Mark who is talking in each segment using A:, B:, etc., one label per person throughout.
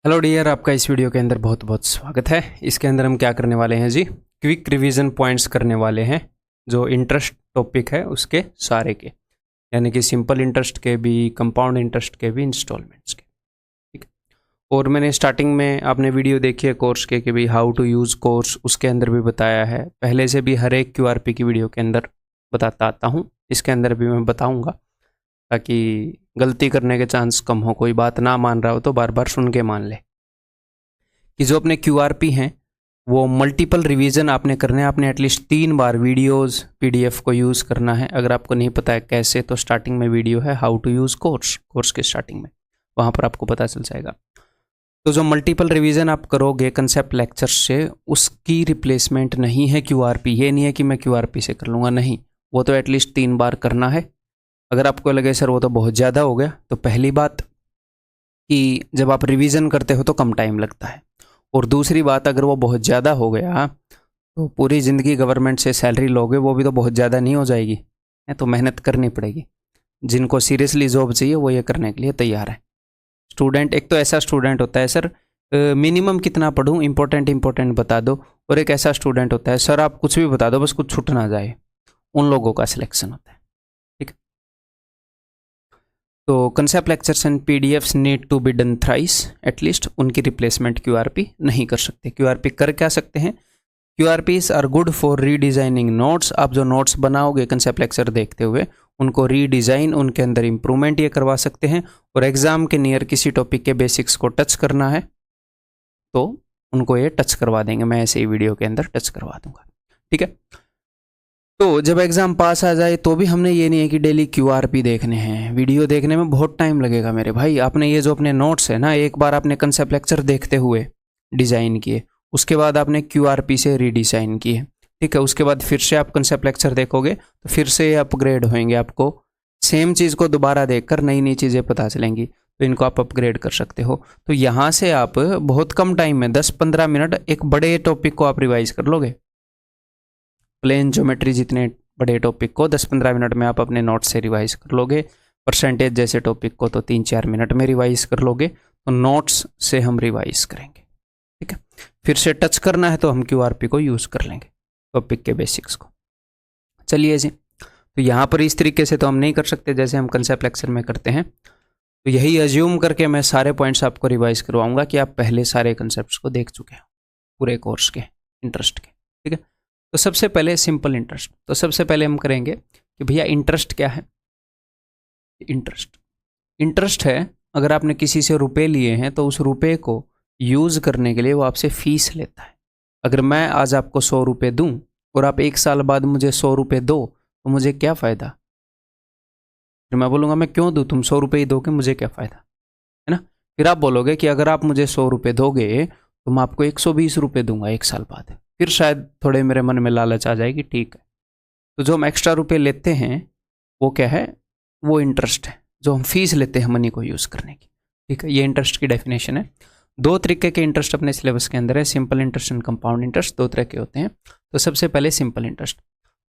A: Hello dear, आपका इस video के अंदर बहुत बहुत स्वागत है। इसके अंदर हम क्या करने वाले हैं जी, क्विक रिवीजन पॉइंट्स करने वाले हैं जो इंटरेस्ट टॉपिक है उसके सारे के, यानी कि सिंपल इंटरेस्ट के भी, कंपाउंड इंटरेस्ट के भी, इंस्टॉलमेंट्स के। ठीक है। और मैंने स्टार्टिंग में आपने वीडियो देखी है कोर्स के कि भाई हाउ टू यूज़ कोर्स, उसके अंदर भी बताया है पहले से भी, हर एक QRP की वीडियो के अंदर बताता आता हूँ। इसके अंदर भी मैं बताऊँगा ताकि गलती करने के चांस कम हो। कोई बात ना मान रहा हो तो बार बार सुन के मान ले कि जो अपने QRP हैं वो मल्टीपल रिवीजन आपने करने हैं। आपने एटलीस्ट 3 बार वीडियोस PDF को यूज़ करना है। अगर आपको नहीं पता है कैसे, तो स्टार्टिंग में वीडियो है हाउ टू यूज़ कोर्स के स्टार्टिंग में, वहाँ पर आपको पता चल जाएगा। तो जो मल्टीपल रिवीजन आप करोगे कंसेप्ट लेक्चर से, उसकी रिप्लेसमेंट नहीं है QRP। ये नहीं है कि मैं QRP से कर लूँगा, नहीं, वो तो एटलीस्ट 3 बार करना है। अगर आपको लगे सर वो तो बहुत ज़्यादा हो गया, तो पहली बात कि जब आप रिवीजन करते हो तो कम टाइम लगता है, और दूसरी बात अगर वो बहुत ज़्यादा हो गया तो पूरी ज़िंदगी गवर्नमेंट से सैलरी लोगे, वो भी तो बहुत ज़्यादा नहीं हो जाएगी, है तो मेहनत करनी पड़ेगी। जिनको सीरियसली जॉब चाहिए वो ये करने के लिए तैयार है। स्टूडेंट, एक तो ऐसा स्टूडेंट होता है सर मिनिमम कितना पढ़ूँ, इंपॉर्टेंट बता दो, और एक ऐसा स्टूडेंट होता है सर आप कुछ भी बता दो बस कुछ छूट ना जाए। उन लोगों का सिलेक्शन होता है। ठीक। तो concept lectures and PDFs need to be done thrice at least. उनकी रिप्लेसमेंट QRP नहीं कर सकते। QRP कर क्या सकते हैं? QRPs are good for redesigning notes. आप जो नोट्स बनाओगे कंसेप्ट लेक्चर देखते हुए, उनको रीडिज़ाइन, उनके अंदर इंप्रूवमेंट ये करवा सकते हैं। और एग्जाम के नियर किसी टॉपिक के बेसिक्स को टच करना है तो उनको ये टच करवा देंगे। मैं ऐसे ही वीडियो के अंदर टच करवा दूंगा। ठीक है। तो जब एग्ज़ाम पास आ जाए तो भी हमने ये नहीं है कि डेली QRP देखने हैं। वीडियो देखने में बहुत टाइम लगेगा मेरे भाई। आपने ये जो अपने नोट्स है ना, एक बार आपने कंसेप्ट लेक्चर देखते हुए डिज़ाइन किए, उसके बाद आपने QRP से रीडिज़ाइन किए। ठीक है। उसके बाद फिर से आप कंसेप्ट लेक्चर देखोगे तो फिर से अपग्रेड होएंगे। आपको सेम चीज़ को दोबारा देखकर नई नई चीज़ें पता चलेंगी, तो इनको आप अपग्रेड कर सकते हो। तो यहाँ से आप बहुत कम टाइम में 10-15 मिनट एक बड़े टॉपिक को आप रिवाइज कर लोगे। प्लेन ज्योमेट्री जितने बड़े टॉपिक को 10-15 मिनट में आप अपने नोट्स से रिवाइज कर लोगे। परसेंटेज जैसे टॉपिक को तो 3-4 मिनट में रिवाइज कर लोगे। तो नोट्स से हम रिवाइज करेंगे। ठीक है। फिर से टच करना है तो हम QRP को यूज़ कर लेंगे, टॉपिक के बेसिक्स को। चलिए जी, तो यहाँ पर इस तरीके से तो हम नहीं कर सकते जैसे हम कंसेप्ट लेक्चर में करते हैं। तो यही अज्यूम करके मैं सारे पॉइंट्स आपको रिवाइज करवाऊंगा कि आप पहले सारे कंसेप्ट्स को देख चुके हो पूरे कोर्स के इंटरेस्ट के। ठीक है। तो सबसे पहले सिंपल इंटरेस्ट। तो सबसे पहले हम करेंगे कि भैया इंटरेस्ट क्या है। इंटरेस्ट है, अगर आपने किसी से रुपए लिए हैं तो उस रुपए को यूज़ करने के लिए वो आपसे फीस लेता है। अगर मैं आज आपको 100 रुपये दूँ और आप 1 साल बाद मुझे 100 रुपये दो, तो मुझे क्या फ़ायदा? फिर मैं बोलूँगा मैं क्यों दूँ, तुम 100 रुपये ही दोगे, मुझे क्या फ़ायदा, है ना। फिर आप बोलोगे कि अगर आप मुझे 100 रुपये दोगे तो मैं आपको 120 रुपये दूंगा 1 साल बाद। फिर शायद थोड़े मेरे मन में लालच आ जाएगी, ठीक है। तो जो हम एक्स्ट्रा रुपए लेते हैं वो क्या है? वो इंटरेस्ट है, जो हम फीस लेते हैं मनी को यूज़ करने की। ठीक है। ये इंटरेस्ट की डेफिनेशन है। 2 तरीके के इंटरेस्ट अपने सिलेबस के अंदर है, simple interest and compound interest. 2 तरह के होते हैं। तो सबसे पहले सिंपल इंटरेस्ट।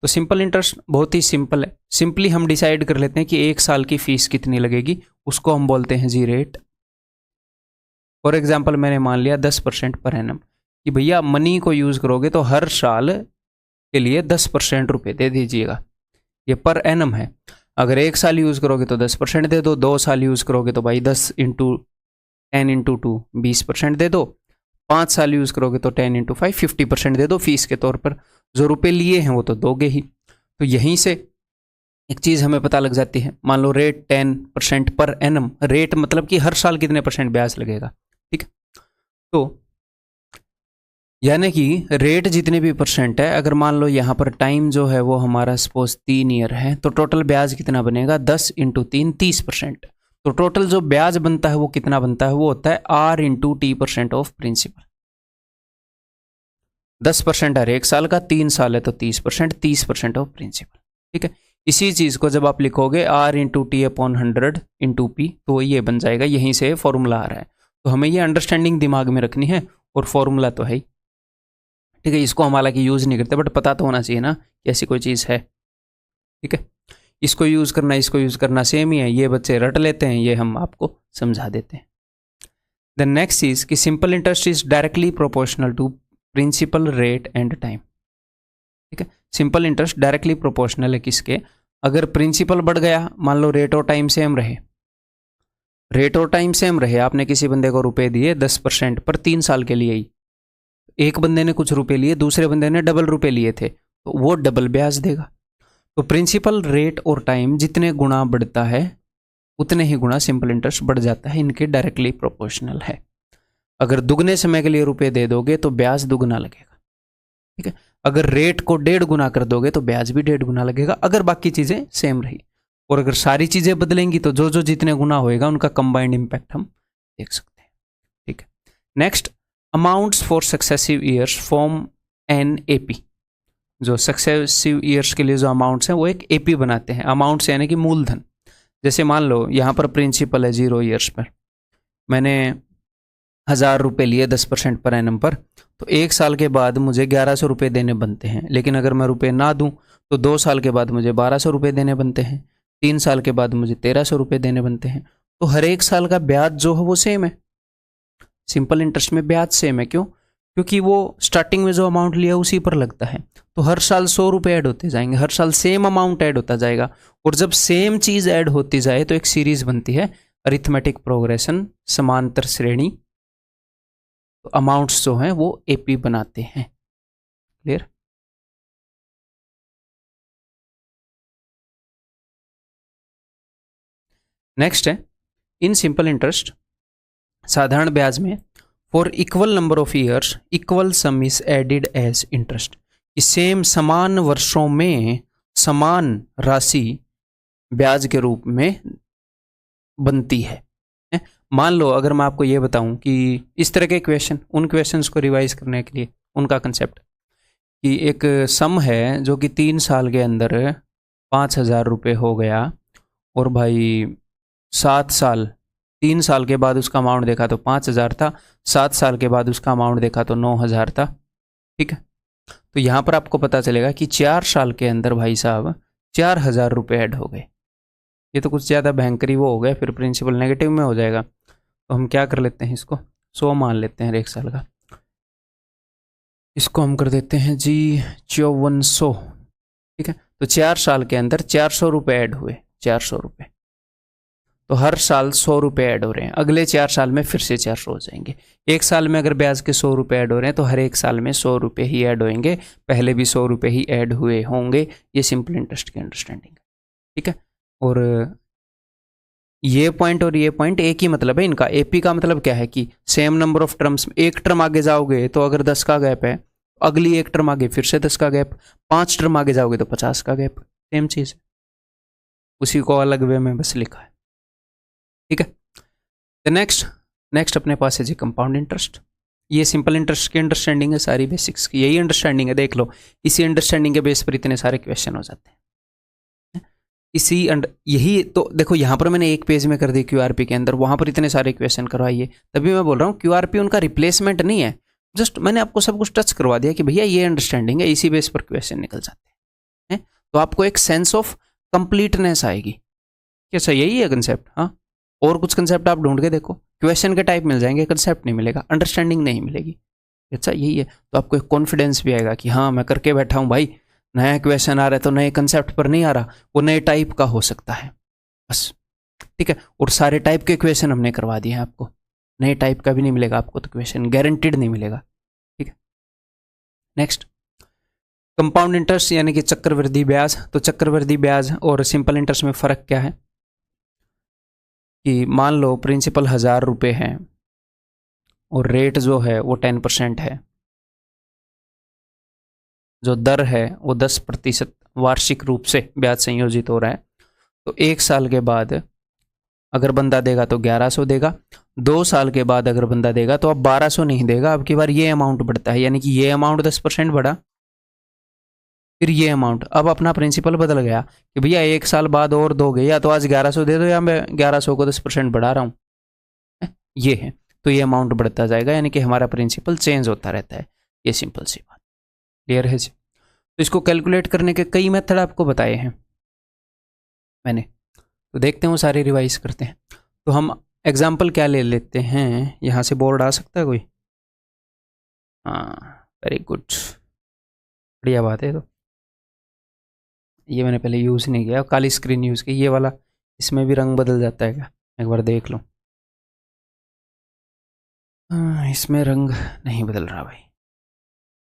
A: तो सिंपल इंटरेस्ट बहुत ही सिंपल है। सिंपली हम डिसाइड कर लेते हैं कि 1 साल की फीस कितनी लगेगी, उसको हम बोलते हैं जी रेट। फॉर एग्जाम्पल मैंने मान लिया 10% पर एनम कि भैया मनी को यूज़ करोगे तो हर साल के लिए 10% रुपये दे दीजिएगा। ये पर एनम है। अगर 1 साल यूज़ करोगे तो 10% दे दो, 2 साल यूज़ करोगे तो भाई 10 इंटू 10 इंटू 2 20% दे दो, 5 साल यूज़ करोगे तो 10 इंटू 5 50% दे दो फीस के तौर पर। जो रुपये लिए हैं वो तो दोगे ही। तो यहीं से एक चीज़ हमें पता लग जाती है। मान लो रेट 10% पर एनम, रेट मतलब कि हर साल कितने % ब्याज लगेगा। ठीक है। तो यानी कि रेट जितने भी % है, अगर मान लो यहाँ पर टाइम जो है वो हमारा सपोज 3 ईयर है, तो टोटल ब्याज कितना बनेगा? 10 इंटू 3 30%। तो टोटल जो ब्याज बनता है वो कितना बनता है? वो होता है R into T% of principal. 10% हर 1 साल का, 3 साल है तो 30%, 30% ऑफ प्रिंसिपल। ठीक है। इसी चीज़ को जब आप लिखोगे R into T/100 into P, तो ये बन जाएगा। यहीं से फॉर्मूला आ रहा है। तो हमें ये अंडरस्टैंडिंग दिमाग में रखनी है, और फॉर्मूला तो है ही। ठीक है। इसको हम हालांकि यूज़ नहीं करते, बट पता तो होना चाहिए ना कि ऐसी कोई चीज़ है। ठीक है। इसको यूज़ करना, इसको यूज़ करना सेम ही है। ये बच्चे रट लेते हैं, ये हम आपको समझा देते हैं। द नेक्स्ट इज कि simple interest is directly proportional to principal rate and time. ठीक है, सिंपल इंटरेस्ट डायरेक्टली प्रोपोर्शनल है किसके, अगर प्रिंसिपल बढ़ गया, मान लो रेट और टाइम सेम रहे, रेट और टाइम सेम रहे, आपने किसी बंदे को रुपए दिए 10% पर 3 साल के लिए ही, एक बंदे ने कुछ रुपए लिए, दूसरे बंदे ने डबल रुपए लिए थे, तो वो डबल ब्याज देगा। तो प्रिंसिपल रेट और टाइम जितने गुना बढ़ता है उतने ही गुना सिंपल इंटरेस्ट बढ़ जाता है, इनके डायरेक्टली प्रोपोर्शनल है। अगर दुगने समय के लिए रुपए दे दोगे तो ब्याज दुगना लगेगा। ठीक है, अगर रेट को 1.5 गुना कर दोगे तो ब्याज भी 1.5 गुना लगेगा, अगर बाकी चीजें सेम रही। और अगर सारी चीजें बदलेंगी तो जो जो जितने गुना होएगा उनका कंबाइंड इंपैक्ट हम देख सकते हैं। ठीक है, next, amounts for successive years form an AP. जो सक्सेसिव ईयर्स के लिए जो अमाउंट्स हैं वो एक एपी बनाते हैं। अमाउंट्स यानी कि मूलधन। जैसे मान लो यहाँ पर प्रिंसिपल है 0 ईयर्स पर, मैंने 1000 रुपये लिए 10% पर एनम पर, तो 1 साल के बाद मुझे 1100 रुपये देने बनते हैं। लेकिन अगर मैं रुपये ना दूं तो 2 साल के बाद मुझे 1200 रुपये देने बनते हैं, 3 साल के बाद मुझे 1300 रुपये देने बनते हैं। तो हर एक साल का ब्याज जो है वो सेम है। सिंपल इंटरेस्ट में ब्याज सेम है, क्यों? क्योंकि वो स्टार्टिंग में जो अमाउंट लिया उसी पर लगता है। तो हर साल 100 रुपये ऐड होते जाएंगे, हर साल सेम अमाउंट ऐड होता जाएगा। और जब सेम चीज ऐड होती जाए तो एक सीरीज बनती है, अरिथमेटिक प्रोग्रेशन, समांतर श्रेणी। तो अमाउंट्स जो हैं वो एपी बनाते हैं। क्लियर? नेक्स्ट है, इन सिंपल इंटरेस्ट साधारण ब्याज में for equal number of years equal sum is added as interest. Same समान वर्षों में समान राशि ब्याज के रूप में बनती है। मान लो अगर मैं आपको ये बताऊं कि इस तरह के क्वेश्चन, उन क्वेश्चंस को रिवाइज करने के लिए उनका कंसेप्ट कि एक सम है जो कि 3 साल के अंदर 5000 रुपये हो गया, और भाई 7 साल, 3 साल के बाद उसका अमाउंट देखा तो 5000 था, 7 साल के बाद उसका अमाउंट देखा तो 9000 था। ठीक है, तो यहाँ पर आपको पता चलेगा कि 4 साल के अंदर भाई साहब 4000 रुपये ऐड हो गए। ये तो कुछ ज़्यादा भयंकरी वो हो गया, फिर प्रिंसिपल नेगेटिव में हो जाएगा। तो हम क्या कर लेते हैं, इसको 100 मान लेते हैं 1 साल का, इसको हम कर देते हैं जी 5400। ठीक है, तो 4 साल के अंदर 400 रुपये ऐड हुए, 400 रुपये। तो हर साल 100 रुपये ऐड हो रहे हैं, अगले 4 साल में फिर से 400 हो जाएंगे। 1 साल में अगर ब्याज के 100 रुपये ऐड हो रहे हैं तो हर एक साल में 100 रुपये ही ऐड होंगे, पहले भी 100 रुपये ही ऐड हुए होंगे। ये सिंपल इंटरेस्ट की अंडरस्टैंडिंग है। ठीक है, और ये पॉइंट और ये पॉइंट एक ही मतलब है इनका। एपी का मतलब क्या है कि सेम नंबर ऑफ टर्म्स, एक टर्म आगे जाओगे तो अगर 10 का गैप है, अगली एक टर्म आगे फिर से 10 का गैप, 5 टर्म आगे जाओगे तो 50 का गैप, सेम चीज है, उसी को अलग वे में बस लिखा है। ठीक है, तो नेक्स्ट अपने पास है जी कंपाउंड इंटरेस्ट। ये सिंपल इंटरेस्ट की अंडरस्टैंडिंग है सारी बेसिक्स की, यही अंडरस्टैंडिंग है, देख लो। इसी अंडरस्टैंडिंग के बेस पर इतने सारे क्वेश्चन हो जाते हैं। यही तो देखो, यहाँ पर मैंने एक पेज में कर दी क्यूआरपी के अंदर, वहां पर इतने सारे क्वेश्चन करवाइए। तभी मैं बोल रहा हूँ क्यूआरपी उनका रिप्लेसमेंट नहीं है, जस्ट मैंने आपको सब कुछ टच करवा दिया कि भैया ये अंडरस्टैंडिंग है, इसी बेस पर क्वेश्चन निकल जाते हैं। तो आपको एक सेंस ऑफ कंप्लीटनेस आएगी। कैसा, यही है कंसेप्ट? हाँ, और कुछ कंसेप्ट आप ढूंढ के देखो, क्वेश्चन के टाइप मिल जाएंगे, कंसेप्ट नहीं मिलेगा, अंडरस्टैंडिंग नहीं मिलेगी। अच्छा, यही है। तो आपको एक कॉन्फिडेंस भी आएगा कि हाँ मैं करके बैठा हूँ भाई, नया क्वेश्चन आ रहा है तो नए कंसेप्ट पर नहीं आ रहा, वो नए टाइप का हो सकता है बस। ठीक है, और सारे टाइप के क्वेश्चन हमने करवा दिए हैं आपको, नए टाइप का भी नहीं मिलेगा आपको, तो क्वेश्चन गारंटीड नहीं मिलेगा। ठीक है, नेक्स्ट कंपाउंड इंटरेस्ट यानी कि चक्रवृद्धि ब्याज। तो चक्रवृद्धि ब्याज और सिंपल इंटरेस्ट में फर्क क्या है कि मान लो प्रिंसिपल 1000 रुपये है और रेट जो है वो 10% है, जो दर है वो 10% वार्षिक रूप से ब्याज संयोजित हो रहा है। तो 1 साल के बाद अगर बंदा देगा तो 1100 देगा, 2 साल के बाद अगर बंदा देगा तो अब 1200 नहीं देगा, अब की बार ये अमाउंट बढ़ता है, यानी कि ये अमाउंट 10% बढ़ा, फिर ये अमाउंट। अब अपना प्रिंसिपल बदल गया कि भैया 1 साल बाद और दोगे, या तो आज 1100 दे दो या मैं 1100 को 10% बढ़ा रहा हूँ, ये है। तो ये अमाउंट बढ़ता जाएगा, यानी कि हमारा प्रिंसिपल चेंज होता रहता है। ये सिंपल सी बात, क्लियर है जी? तो इसको कैलकुलेट करने के कई मेथड आपको बताए हैं मैंने, तो देखते हैं वो सारे रिवाइज करते हैं। तो हम एग्जाम्पल क्या ले लेते हैं, यहाँ से बोर्ड आ सकता है कोई? हाँ, वेरी गुड, बढ़िया बात है। तो ये मैंने पहले यूज़ नहीं किया, काली स्क्रीन यूज़ की। ये वाला इसमें भी रंग बदल जाता है क्या? एक बार देख लो। हाँ, इसमें रंग नहीं बदल रहा भाई,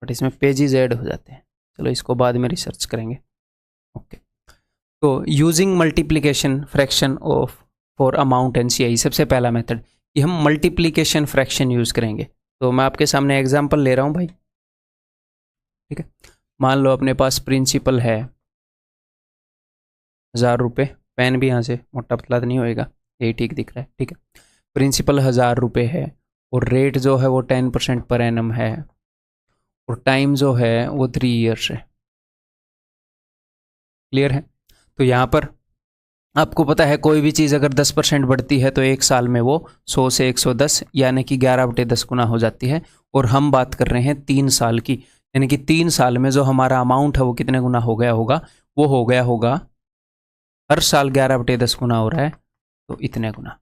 A: बट इसमें पेजेस ऐड हो जाते हैं। चलो इसको बाद में रिसर्च करेंगे। ओके, तो using multiplication fraction of for amount and CI, सबसे पहला मेथड कि हम मल्टीप्लिकेशन फ्रैक्शन यूज़ करेंगे। तो मैं आपके सामने एग्जांपल ले रहा हूँ भाई, ठीक है। मान लो अपने पास प्रिंसिपल है 1000 रुपये, पेन भी यहाँ से मोटा पतला तो नहीं होएगा, यही ठीक दिख रहा है, ठीक है। प्रिंसिपल 1000 रुपये है और रेट जो है वो 10% पर एनम है और टाइम जो है वो 3 ईयर्स है। क्लियर है? तो यहाँ पर आपको पता है कोई भी चीज़ अगर 10% बढ़ती है तो एक साल में वो 100 से 110 यानी कि 11/10 गुना हो जाती है। और हम बात कर रहे हैं 3 साल की, यानी कि 3 साल में जो हमारा अमाउंट है वो कितने गुना हो गया होगा? वो हो गया होगा, हर साल 11/10 गुना हो रहा है तो इतने गुना।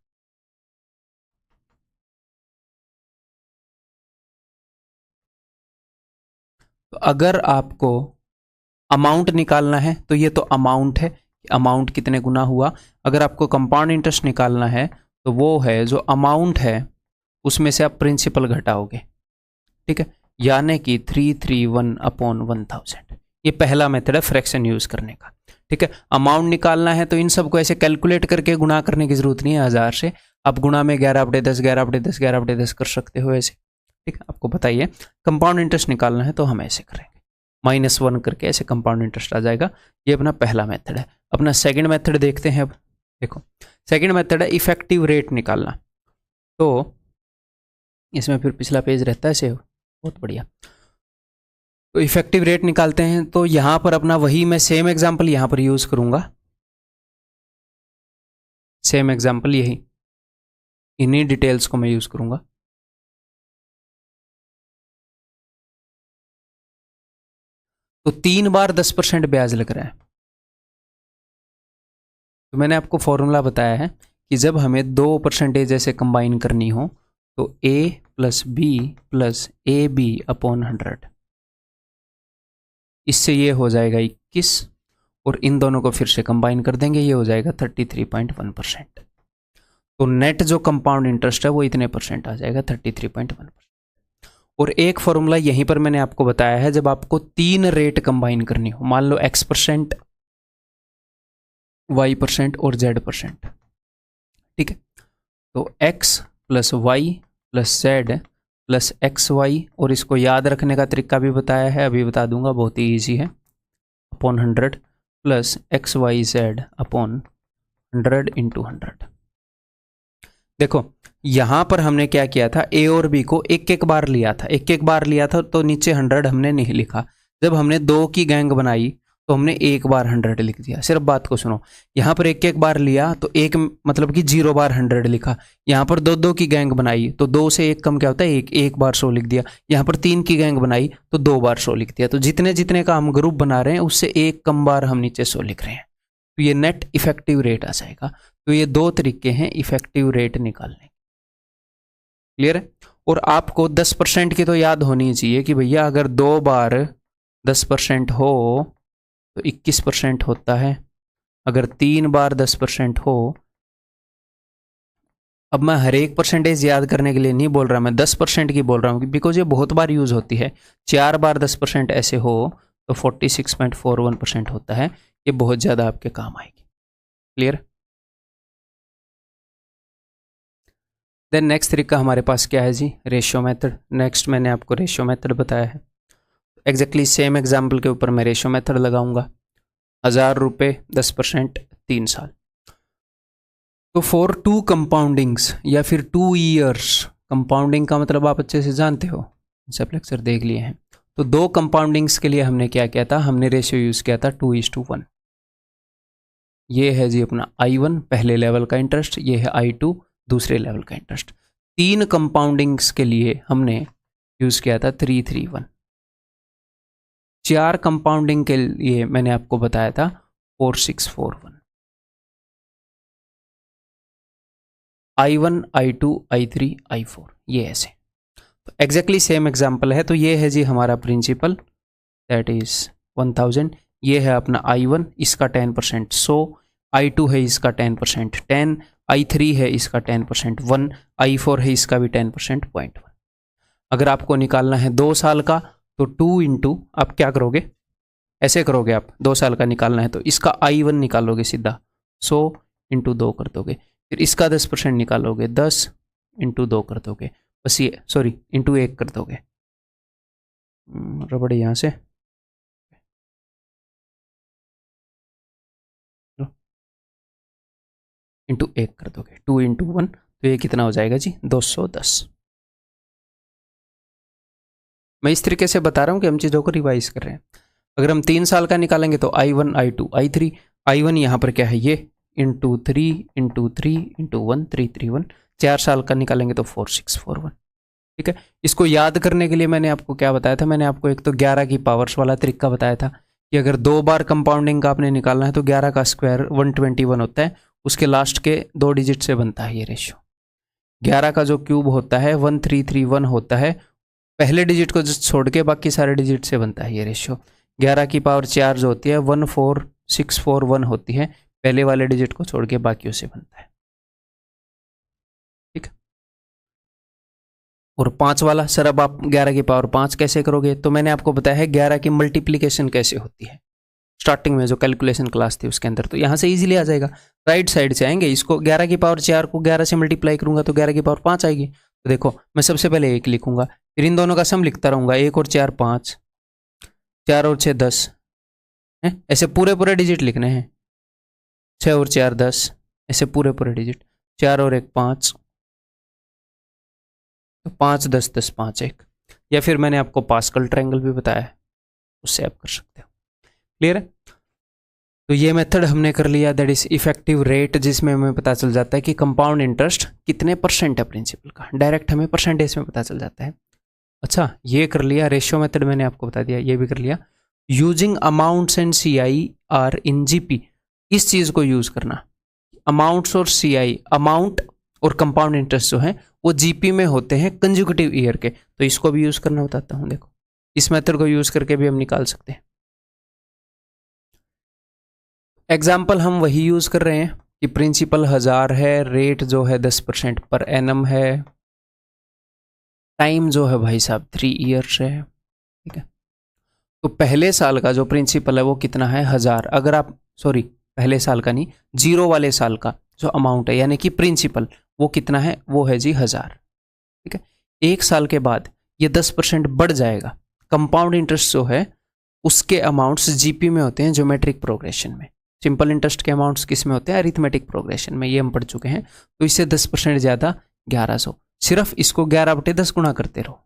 A: तो अगर आपको अमाउंट निकालना है तो ये तो अमाउंट है, अमाउंट कितने गुना हुआ। अगर आपको कंपाउंड इंटरेस्ट निकालना है तो वो है जो अमाउंट है उसमें से आप प्रिंसिपल घटाओगे, ठीक है, यानी कि 331/1000। ये पहला मेथड है फ्रैक्शन यूज करने का, ठीक है। अमाउंट निकालना है तो इन सबको ऐसे कैलकुलेट करके गुणा करने की जरूरत नहीं है 1000 से, आप गुणा में 11/10 11/10 11/10 कर सकते हो ऐसे, ठीक है, आपको बताइए। कंपाउंड इंटरेस्ट निकालना है तो हम ऐसे करेंगे, -1 करके ऐसे कंपाउंड इंटरेस्ट आ जाएगा। ये अपना पहला मेथड है। अपना सेकंड मेथड देखते हैं। अब देखो, सेकंड मेथड है इफेक्टिव रेट निकालना। तो इसमें फिर पिछला पेज रहता है सेव, बहुत बढ़िया। तो इफेक्टिव रेट निकालते हैं तो यहां पर अपना वही मैं सेम एग्जांपल यहां पर यूज करूंगा, सेम एग्जांपल यही, इन्हीं डिटेल्स को मैं यूज करूंगा। तो 3 बार 10% ब्याज लग रहा है। तो मैंने आपको फॉर्मूला बताया है कि जब हमें 2% ऐसे कंबाइन करनी हो तो A + B + AB/100, इससे ये हो जाएगा 21 और इन दोनों को फिर से कंबाइन कर देंगे, ये हो जाएगा 33.1%। तो नेट जो कंपाउंड इंटरेस्ट है वो इतने परसेंट आ जाएगा, 33.1%। और एक फॉर्मूला यहीं पर मैंने आपको बताया है, जब आपको 3 रेट कंबाइन करनी हो, मान लो X%, Y% और Z%, ठीक है। तो X + Y + Z + XY, और इसको याद रखने का तरीका भी बताया है, अभी बता दूंगा, बहुत ही ईजी है, /100 + XYZ/100 × 100। देखो यहां पर हमने क्या किया था, A और B को एक एक बार लिया था, एक एक बार लिया था, तो नीचे 100 हमने नहीं लिखा। जब हमने 2 की गैंग बनाई तो हमने एक बार 100 लिख दिया। सिर्फ बात को सुनो, यहां पर एक एक बार लिया तो एक मतलब कि 0 बार 100 लिखा। यहां पर 2 की गैंग बनाई तो 2 से 1 कम क्या होता है, एक बार 100 लिख दिया। यहां पर 3 की गैंग बनाई तो 2 बार 100 लिख दिया। तो जितने जितने का हम ग्रुप बना रहे हैं उससे एक कम बार हम नीचे 100 लिख रहे हैं, तो ये नेट इफेक्टिव रेट आ जाएगा। तो ये 2 तरीके हैं इफेक्टिव रेट निकालने। क्लियर है? और आपको 10% की तो याद होनी चाहिए कि भैया अगर 2 बार 10% हो तो 21% होता है, अगर 3 बार 10% हो। अब मैं हर एक परसेंटेज याद करने के लिए नहीं बोल रहा, मैं 10% की बोल रहा हूँ बिकॉज ये बहुत बार यूज होती है। 4 बार 10% ऐसे हो तो 46.41% होता है। ये बहुत ज़्यादा आपके काम आएगी। क्लियर? देन नेक्स्ट तरीका हमारे पास क्या है जी, रेशियो मेथड। नेक्स्ट मैंने आपको रेशियो मेथड बताया है, एग्जैक्टली सेम एग्जाम्पल के ऊपर मैं रेशियो मेथड लगाऊंगा। 1000 रुपये 10% 3 साल। तो फॉर 2 कंपाउंडिंग्स या फिर 2 ईयर्स, कंपाउंडिंग का मतलब आप अच्छे से जानते हो, सब लेक्चर देख लिए हैं। तो 2 कंपाउंडिंग्स के लिए हमने क्या किया था, हमने रेशियो यूज़ किया था 2:1। ये है जी अपना I1 पहले लेवल का इंटरेस्ट, ये है I2 दूसरे लेवल का इंटरेस्ट। 3 कंपाउंडिंग्स के लिए हमने यूज़ किया था 3:3:1। 4 कंपाउंडिंग के लिए मैंने आपको बताया था 4:6:4:1। I1, I2, I3, I4, ये ऐसे। तो एग्जैक्टली सेम एग्जाम्पल है। तो ये है जी हमारा प्रिंसिपल, दैट इज 1000। ये है अपना I1, इसका 10% 100, I2 है इसका 10% 10, I3 है इसका 10% 1, I4 है इसका भी 10% 0.1। अगर आपको निकालना है 2 साल का तो 2 इंटू आप क्या करोगे, ऐसे करोगे आप, 2 साल का निकालना है तो इसका I1 निकालोगे सीधा 100 इंटू 2 कर दोगे, फिर इसका 10% निकालोगे 10 इंटू 2 कर दोगे, बस ये सॉरी इंटू 1 कर दोगे, रबड़ यहाँ से इंटू 1 कर दोगे, 2 इंटू 1, तो ये कितना हो जाएगा जी 210। मैं इस तरीके से बता रहा हूँ कि हम चीज़ों को रिवाइज कर रहे हैं। अगर हम 3 साल का निकालेंगे तो I1, I2, I3, I1 यहाँ पर क्या है ये इंटू 3 इंटू 3 इंटू 1 331, 4 साल का निकालेंगे तो 4641। ठीक है, इसको याद करने के लिए मैंने आपको क्या बताया था, मैंने आपको एक तो 11 की पावर्स वाला तरीका बताया था कि अगर 2 बार कंपाउंडिंग का आपने निकालना है तो 11 का स्क्वायर 121 होता है, उसके लास्ट के 2 डिजिट से बनता है ये रेशियो। 11 का जो क्यूब होता है 1331 होता है, पहले डिजिट को छोड़ के बाकी सारे डिजिट से बनता है ये रेशियो। 11 की पावर 4 जो होती है 14641 होती है, पहले वाले डिजिट को छोड़ के बाकियों से बनता है। ठीक है, और 5 वाला सर अब आप 11 की पावर 5 कैसे करोगे, तो मैंने आपको बताया है 11 की मल्टीप्लीकेशन कैसे होती है स्टार्टिंग में जो कैलकुलेशन क्लास थी उसके अंदर, तो यहाँ से इजीली आ जाएगा, राइट साइड से आएंगे। इसको 11 की पावर 4 को 11 से मल्टीप्लाई करूंगा तो 11 की पावर 5 आएगी। तो देखो मैं सबसे पहले 1 लिखूंगा, फिर इन दोनों का सम लिखता रहूंगा, 1 और 4 5, 4 और 6 10 है, ऐसे पूरे पूरे डिजिट लिखने हैं, 6 और 4 10, ऐसे पूरे पूरे डिजिट, 4 और 1 5, तो 5 10 10 5 1, या फिर मैंने आपको पास्कल ट्रायंगल भी बताया है, उससे आप कर सकते हो। क्लियर है, तो ये मेथड हमने कर लिया, दैट इज इफेक्टिव रेट, जिसमें हमें पता चल जाता है कि कंपाउंड इंटरेस्ट कितने परसेंट है प्रिंसिपल का, डायरेक्ट हमें परसेंटेज में पता चल जाता है। अच्छा ये कर लिया, रेशियो मेथड मैंने आपको बता दिया, ये भी कर लिया। Using amounts and CIR in GP, इस चीज़ को यूज़ करना, अमाउंट्स और CI, अमाउंट और कंपाउंड इंटरेस्ट जो है वो GP में होते हैं कंज्यूकेटिव ईयर के, तो इसको भी यूज़ करना बताता हूँ। देखो इस मेथड को यूज़ करके भी हम निकाल सकते हैं। एग्जाम्पल हम वही यूज़ कर रहे हैं कि प्रिंसिपल 1000 है, रेट जो है 10% पर एनम है, टाइम जो है भाई साहब 3 ईयर्स है। ठीक है, तो पहले साल का जो प्रिंसिपल है वो कितना है 1000, अगर आप सॉरी पहले साल का नहीं, 0 वाले साल का जो अमाउंट है यानी कि प्रिंसिपल वो कितना है, वो है जी 1000। ठीक है, 1 साल के बाद ये 10% बढ़ जाएगा। कंपाउंड इंटरेस्ट जो है उसके अमाउंट्स GP में होते हैं ज्योमेट्रिक प्रोग्रेशन में, सिंपल इंटरेस्ट के अमाउंट्स किस में होते हैं अरिथमेटिक प्रोग्रेशन में, ये हम पढ़ चुके हैं। तो इससे 10% ज़्यादा 1100, सिर्फ इसको 11/10 गुणा करते रहो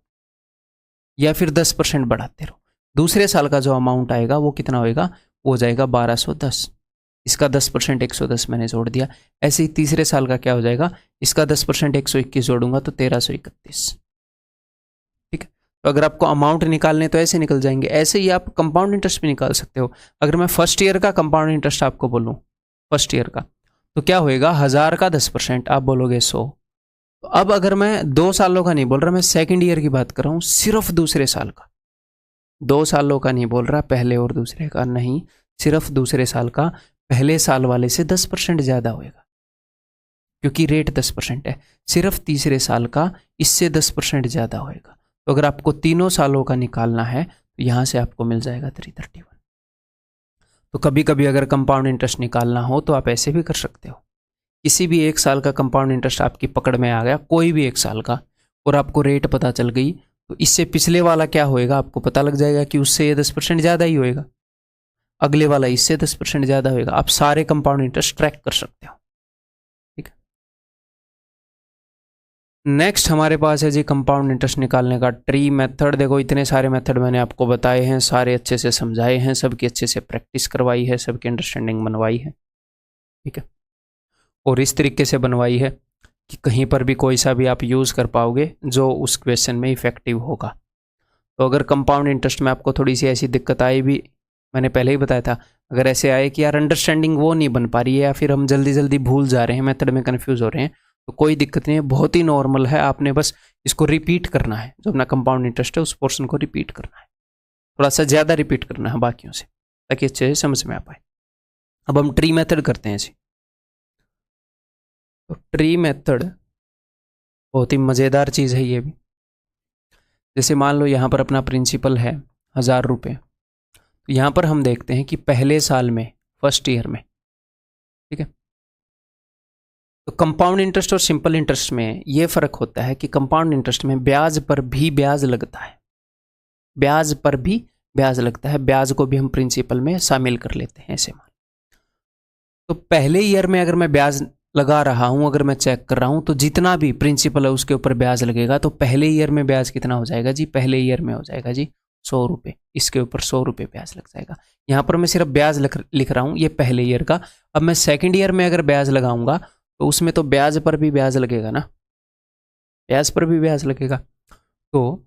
A: या फिर 10% बढ़ाते रहो। दूसरे साल का जो अमाउंट आएगा वो कितना होएगा, वो हो जाएगा 1210, इसका 10% 110 मैंने जोड़ दिया। ऐसे ही तीसरे साल का क्या हो जाएगा, इसका 10% 121 जोड़ूंगा तो 1331। ठीक है, तो अगर आपको अमाउंट निकालने तो ऐसे निकल जाएंगे, ऐसे ही आप कंपाउंड इंटरेस्ट भी निकाल सकते हो। अगर मैं फर्स्ट ईयर का कंपाउंड इंटरेस्ट आपको बोलूँ फर्स्ट ईयर का, तो क्या होएगा 1000 का 10%, आप बोलोगे 100। तो अब अगर मैं 2 सालों का नहीं बोल रहा, मैं सेकंड ईयर की बात कर रहा हूँ, सिर्फ दूसरे साल का, 2 सालों का नहीं बोल रहा, पहले और दूसरे का नहीं, सिर्फ दूसरे साल का, पहले साल वाले से 10% ज़्यादा होएगा क्योंकि रेट 10% है। सिर्फ तीसरे साल का इससे 10% ज़्यादा होएगा। तो अगर आपको तीनों सालों का निकालना है तो यहाँ से आपको मिल जाएगा 331। तो कभी कभी अगर कंपाउंड इंटरेस्ट निकालना हो तो आप ऐसे भी कर सकते हो, किसी भी 1 साल का कंपाउंड इंटरेस्ट आपकी पकड़ में आ गया, कोई भी 1 साल का, और आपको रेट पता चल गई, तो इससे पिछले वाला क्या होएगा आपको पता लग जाएगा कि उससे ये 10% ज़्यादा ही होएगा, अगले वाला इससे 10% ज़्यादा होएगा। आप सारे कंपाउंड इंटरेस्ट ट्रैक कर सकते हो। ठीक है, नेक्स्ट हमारे पास है जी कंपाउंड इंटरेस्ट निकालने का ट्री मेथड। देखो इतने सारे मेथड मैंने आपको बताए हैं, सारे अच्छे से समझाए हैं, सबकी अच्छे से प्रैक्टिस करवाई है, सबकी अंडरस्टैंडिंग बनवाई है। ठीक है, और इस तरीके से बनवाई है कि कहीं पर भी कोई सा भी आप यूज़ कर पाओगे जो उस क्वेश्चन में इफेक्टिव होगा। तो अगर कंपाउंड इंटरेस्ट में आपको थोड़ी सी ऐसी दिक्कत आई भी, मैंने पहले ही बताया था, अगर ऐसे आए कि यार अंडरस्टैंडिंग वो नहीं बन पा रही है या फिर हम जल्दी जल्दी भूल जा रहे हैं, मेथड में कन्फ्यूज़ हो रहे हैं, तो कोई दिक्कत नहीं है, बहुत ही नॉर्मल है। आपने बस इसको रिपीट करना है, जो अपना कंपाउंड इंटरेस्ट है उस पोर्शन को रिपीट करना है, थोड़ा सा ज़्यादा रिपीट करना है बाकियों से, ताकि अच्छे से समझ में आ पाए। अब हम ट्री मेथड करते हैं जी। तो ट्री मेथड बहुत ही मज़ेदार चीज़ है ये भी। जैसे मान लो यहाँ पर अपना प्रिंसिपल है 1000 रुपये, तो यहाँ पर हम देखते हैं कि पहले साल में, फर्स्ट ईयर में, ठीक है, तो कंपाउंड इंटरेस्ट और सिंपल इंटरेस्ट में ये फ़र्क होता है कि कंपाउंड इंटरेस्ट में ब्याज पर भी ब्याज लगता है, ब्याज पर भी ब्याज लगता है, ब्याज को भी हम प्रिंसिपल में शामिल कर लेते हैं ऐसे मान। तो पहले ईयर में अगर मैं ब्याज लगा रहा हूं, अगर मैं चेक कर रहा हूं, तो जितना भी प्रिंसिपल है उसके ऊपर ब्याज लगेगा। तो पहले ईयर में ब्याज कितना हो जाएगा जी? पहले ईयर में हो जाएगा जी 100 रुपये, इसके ऊपर 100 रुपये ब्याज लग जाएगा। यहाँ पर मैं सिर्फ ब्याज लिख रहा हूँ, ये पहले ईयर का। अब मैं सेकेंड ईयर में अगर ब्याज लगाऊंगा तो उसमें तो ब्याज पर भी ब्याज लगेगा ना, ब्याज पर भी ब्याज लगेगा। तो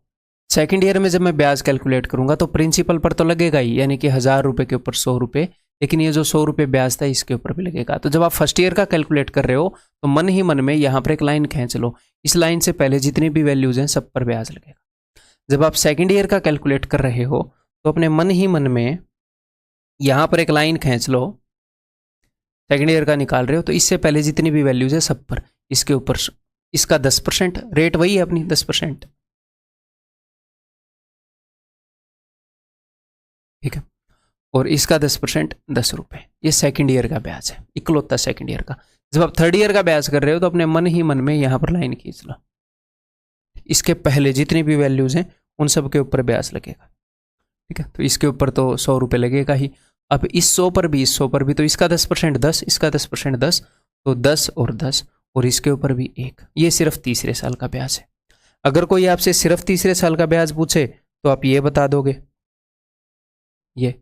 A: सेकेंड ईयर में जब मैं ब्याज कैलकुलेट करूंगा तो प्रिंसिपल पर तो लगेगा ही, यानी कि 1000 रुपये के ऊपर 100 रुपये, लेकिन ये जो 100 रुपये ब्याज था इसके ऊपर भी लगेगा। तो जब आप फर्स्ट ईयर का कैलकुलेट कर रहे हो तो मन ही मन में यहाँ पर एक लाइन खींच लो, इस लाइन से पहले जितनी भी वैल्यूज हैं सब पर ब्याज लगेगा। जब आप सेकेंड ईयर का कैलकुलेट कर रहे हो तो अपने मन ही मन में यहाँ पर एक लाइन खींच लो, सेकेंड ईयर का निकाल रहे हो तो इससे पहले जितनी भी वैल्यूज है सब पर, इसके ऊपर इसका 10%, रेट वही है अपनी 10%, ठीक है, और इसका 10% 10 रुपये। ये सेकेंड ईयर का ब्याज है, इकलौता सेकेंड ईयर का। जब आप थर्ड ईयर का ब्याज कर रहे हो तो अपने मन ही मन में यहाँ पर लाइन खींच लो, इसके पहले जितनी भी वैल्यूज हैं उन सब के ऊपर ब्याज लगेगा, ठीक है। तो इसके ऊपर तो 100 रुपये लगेगा ही। अब इस 100 पर भी, इस 100 पर भी, तो इसका 10% 10, इसका 10% 10, तो 10 और 10, और इसके ऊपर भी 1। ये सिर्फ तीसरे साल का ब्याज है। अगर कोई आपसे सिर्फ तीसरे साल का ब्याज पूछे तो आप ये बता दोगे, ये।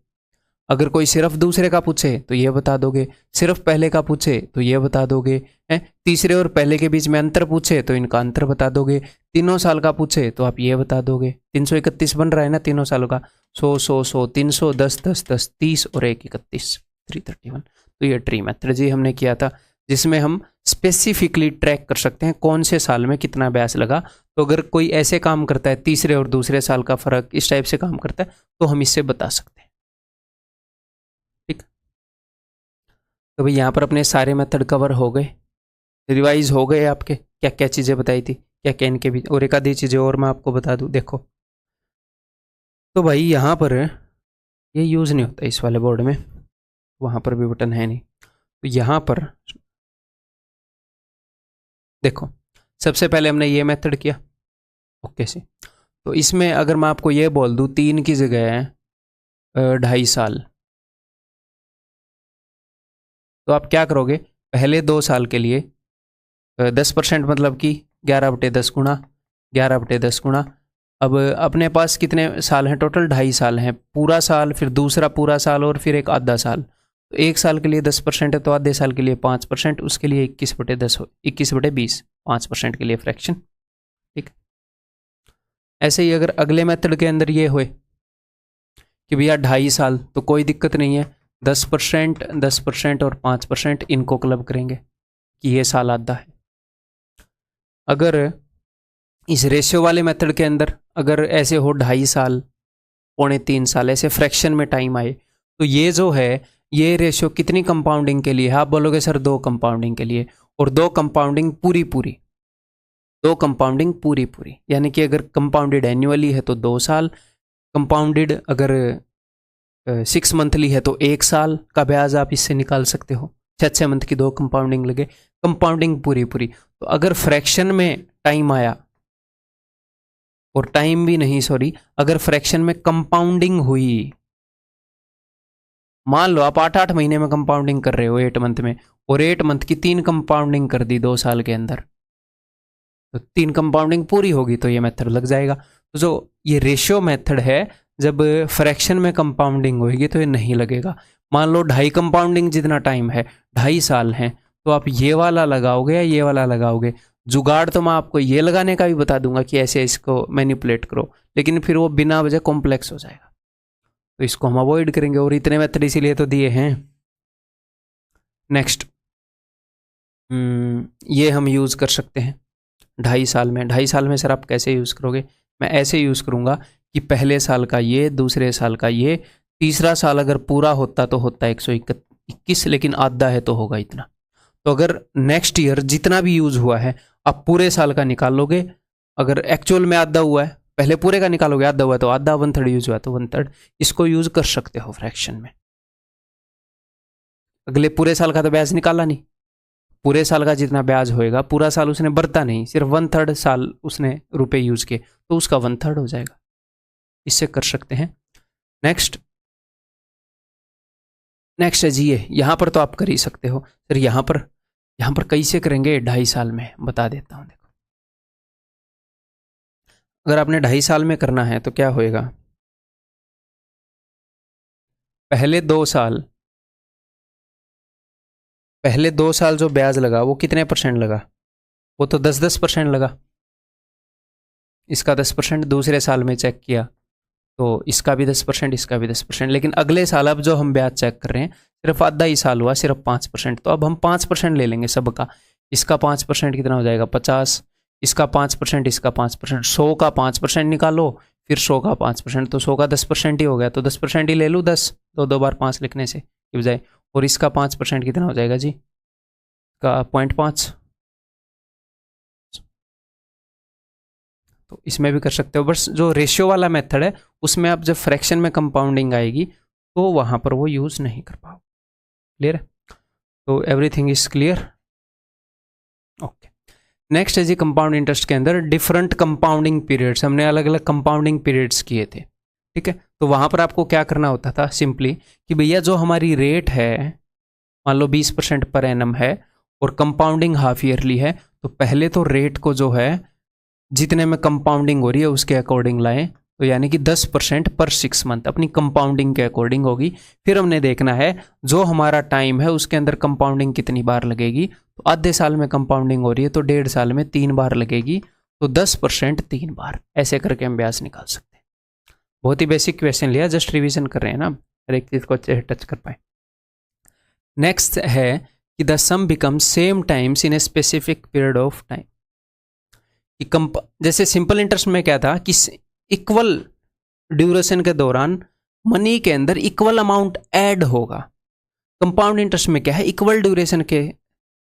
A: अगर कोई सिर्फ दूसरे का पूछे तो ये बता दोगे, सिर्फ पहले का पूछे तो ये बता दोगे, हैं, तीसरे और पहले के बीच में अंतर पूछे तो इनका अंतर बता दोगे, तीनों साल का पूछे तो आप ये बता दोगे। 331 बन रहा है ना तीनों सालों का, 100 100 100 300 10 10 10 30 और 1 31 331। तो ये ट्री मेथड जी हमने किया था, जिसमें हम स्पेसिफिकली ट्रैक कर सकते हैं कौन से साल में कितना ब्याज लगा। तो अगर कोई ऐसे काम करता है, तीसरे और दूसरे साल का फर्क इस टाइप से काम करता है, तो हम इससे बता सकते हैं, ठीक। तो भाई यहाँ पर अपने सारे मेथड कवर हो गए, रिवाइज हो गए आपके, क्या क्या चीज़ें बताई थी, क्या क्या इनके भी, और एक आधी चीज़ें और मैं आपको बता दूँ। देखो तो भाई यहाँ पर ये यूज़ नहीं होता इस वाले बोर्ड में, वहाँ पर भी बटन है नहीं। तो यहाँ पर देखो, सबसे पहले हमने ये मेथड किया, ओके से। तो इसमें अगर मैं आपको ये बोल दूँ 3 की जगह 2.5 साल, तो आप क्या करोगे? पहले 2 साल के लिए 10% मतलब कि 11/10 गुणा 11/10 गुणा। अब अपने पास कितने साल हैं टोटल? 2.5 साल हैं, पूरा साल, फिर दूसरा पूरा साल, और फिर एक आधा साल। तो एक साल के लिए 10% है, तो आधे साल के लिए 5%, उसके लिए 21/10 21/20 5% के लिए फ्रैक्शन, ठीक। ऐसे ही अगर अगले मेथड के अंदर ये हुए कि भैया 2.5 साल, तो कोई दिक्कत नहीं है, 10% 10% और 5% इनको क्लब करेंगे कि ये साल आधा है। अगर इस रेशियो वाले मेथड के अंदर अगर ऐसे हो 2.5 साल, 2.25 साल, ऐसे फ्रैक्शन में टाइम आए, तो ये जो है ये रेशियो कितनी कंपाउंडिंग के लिए है? आप बोलोगे सर 2 कंपाउंडिंग के लिए, और 2 कंपाउंडिंग पूरी पूरी, 2 कंपाउंडिंग पूरी पूरी, यानी कि अगर कंपाउंडेड एनुअली है तो 2 साल, कंपाउंडेड अगर 6 मंथली है तो 1 साल का ब्याज आप इससे निकाल सकते हो। 6 मंथ की 2 कंपाउंडिंग लगे, कंपाउंडिंग पूरी पूरी। तो अगर फ्रैक्शन में टाइम आया, और टाइम भी नहीं, सॉरी, अगर फ्रैक्शन में कंपाउंडिंग हुई, मान लो आप 8-8 महीने में कंपाउंडिंग कर रहे हो 8 मंथ में, और 8 मंथ की 3 कंपाउंडिंग कर दी 2 साल के अंदर, तो 3 कंपाउंडिंग पूरी होगी तो ये मेथड लग जाएगा। तो जो ये रेशियो मेथड है, जब फ्रैक्शन में कंपाउंडिंग होगी तो ये नहीं लगेगा। मान लो 2.5 कंपाउंडिंग जितना टाइम है, 2.5 साल है, तो आप ये वाला लगाओगे या ये वाला लगाओगे? जुगाड़ तो मैं आपको ये लगाने का भी बता दूंगा कि ऐसे इसको मैनिपुलेट करो, लेकिन फिर वो बिना वजह कॉम्प्लेक्स हो जाएगा, तो इसको हम अवॉइड करेंगे, और इतने मेथड इसीलिए तो दिए हैं। नेक्स्ट, ये हम यूज़ कर सकते हैं 2.5 साल में। 2.5 साल में सर आप कैसे यूज़ करोगे? मैं ऐसे यूज़ करूँगा कि पहले साल का ये, दूसरे साल का ये, तीसरा साल अगर पूरा होता तो होता 121, लेकिन आधा है तो होगा इतना। तो अगर नेक्स्ट ईयर जितना भी यूज़ हुआ है आप पूरे साल का निकाल लोगे। अगर एक्चुअल में आधा हुआ है, पहले पूरे का निकालोगे, आधा हुआ तो आधा, 1/3 यूज हुआ तो 1/3, इसको यूज कर सकते हो फ्रैक्शन में। अगले पूरे साल का तो ब्याज निकाला नहीं, पूरे साल का जितना ब्याज होएगा, पूरा साल उसने भरता नहीं, सिर्फ 1/3 साल उसने रुपए यूज किए तो उसका 1/3 हो जाएगा। इससे कर सकते हैं। नेक्स्ट है जी ये, यहां पर तो आप कर ही सकते हो सर। यहां पर कैसे करेंगे 2.5 साल में, बता देता हूं। देखो अगर आपने 2.5 साल में करना है तो क्या होएगा, पहले 2 साल जो ब्याज लगा वो कितने परसेंट लगा, वो तो 10% लगा। इसका 10% दूसरे साल में चेक किया तो इसका भी 10%, इसका भी 10%। लेकिन अगले साल अब जो हम ब्याज चेक कर रहे हैं सिर्फ आधा ही साल हुआ, सिर्फ 5%। तो अब हम 5% ले लेंगे सबका। इसका 5% कितना हो जाएगा 50, इसका 5%, इसका 5%, 100 का 5% निकालो, फिर 100 का 5%, तो 100 का 10% ही हो गया, तो 10% ही ले लूँ 10, तो 2 बार 5 लिखने से की बजाय। और इसका 5% कितना हो जाएगा जी, का 0.5। तो इसमें भी कर सकते हो, बस जो रेशियो वाला मेथड है उसमें आप जब फ्रैक्शन में कंपाउंडिंग आएगी तो वहां पर वो यूज नहीं कर पाओ। क्लियर है? तो everything is clear. Okay, next है जी कंपाउंड इंटरेस्ट के अंदर डिफरेंट कंपाउंडिंग पीरियड्स। हमने अलग अलग कंपाउंडिंग पीरियड्स किए थे, ठीक है। तो वहां पर आपको क्या करना होता था, सिंपली कि भैया जो हमारी रेट है मान लो 20% पर एनम है और कंपाउंडिंग हाफ ईयरली है, तो पहले तो रेट को जो है जितने में कंपाउंडिंग हो रही है उसके अकॉर्डिंग लाएं, तो यानी कि 10% पर 6 मंथ अपनी कंपाउंडिंग के अकॉर्डिंग होगी। फिर हमने देखना है जो हमारा टाइम है उसके अंदर कंपाउंडिंग कितनी बार लगेगी। तो आधे साल में कंपाउंडिंग हो रही है तो 1.5 साल में 3 बार लगेगी, तो 10% 3 बार, ऐसे करके हम ब्याज निकाल सकते हैं। बहुत ही बेसिक क्वेश्चन लिया, जस्ट रिविजन कर रहे हैं ना, हर एक चीज को अच्छे से टच कर पाए। नेक्स्ट है कि the sum become same times in a specific period of time. जैसे सिंपल इंटरेस्ट में क्या था कि इक्वल ड्यूरेशन के दौरान मनी के अंदर इक्वल अमाउंट ऐड होगा। कंपाउंड इंटरेस्ट में क्या है, इक्वल ड्यूरेशन के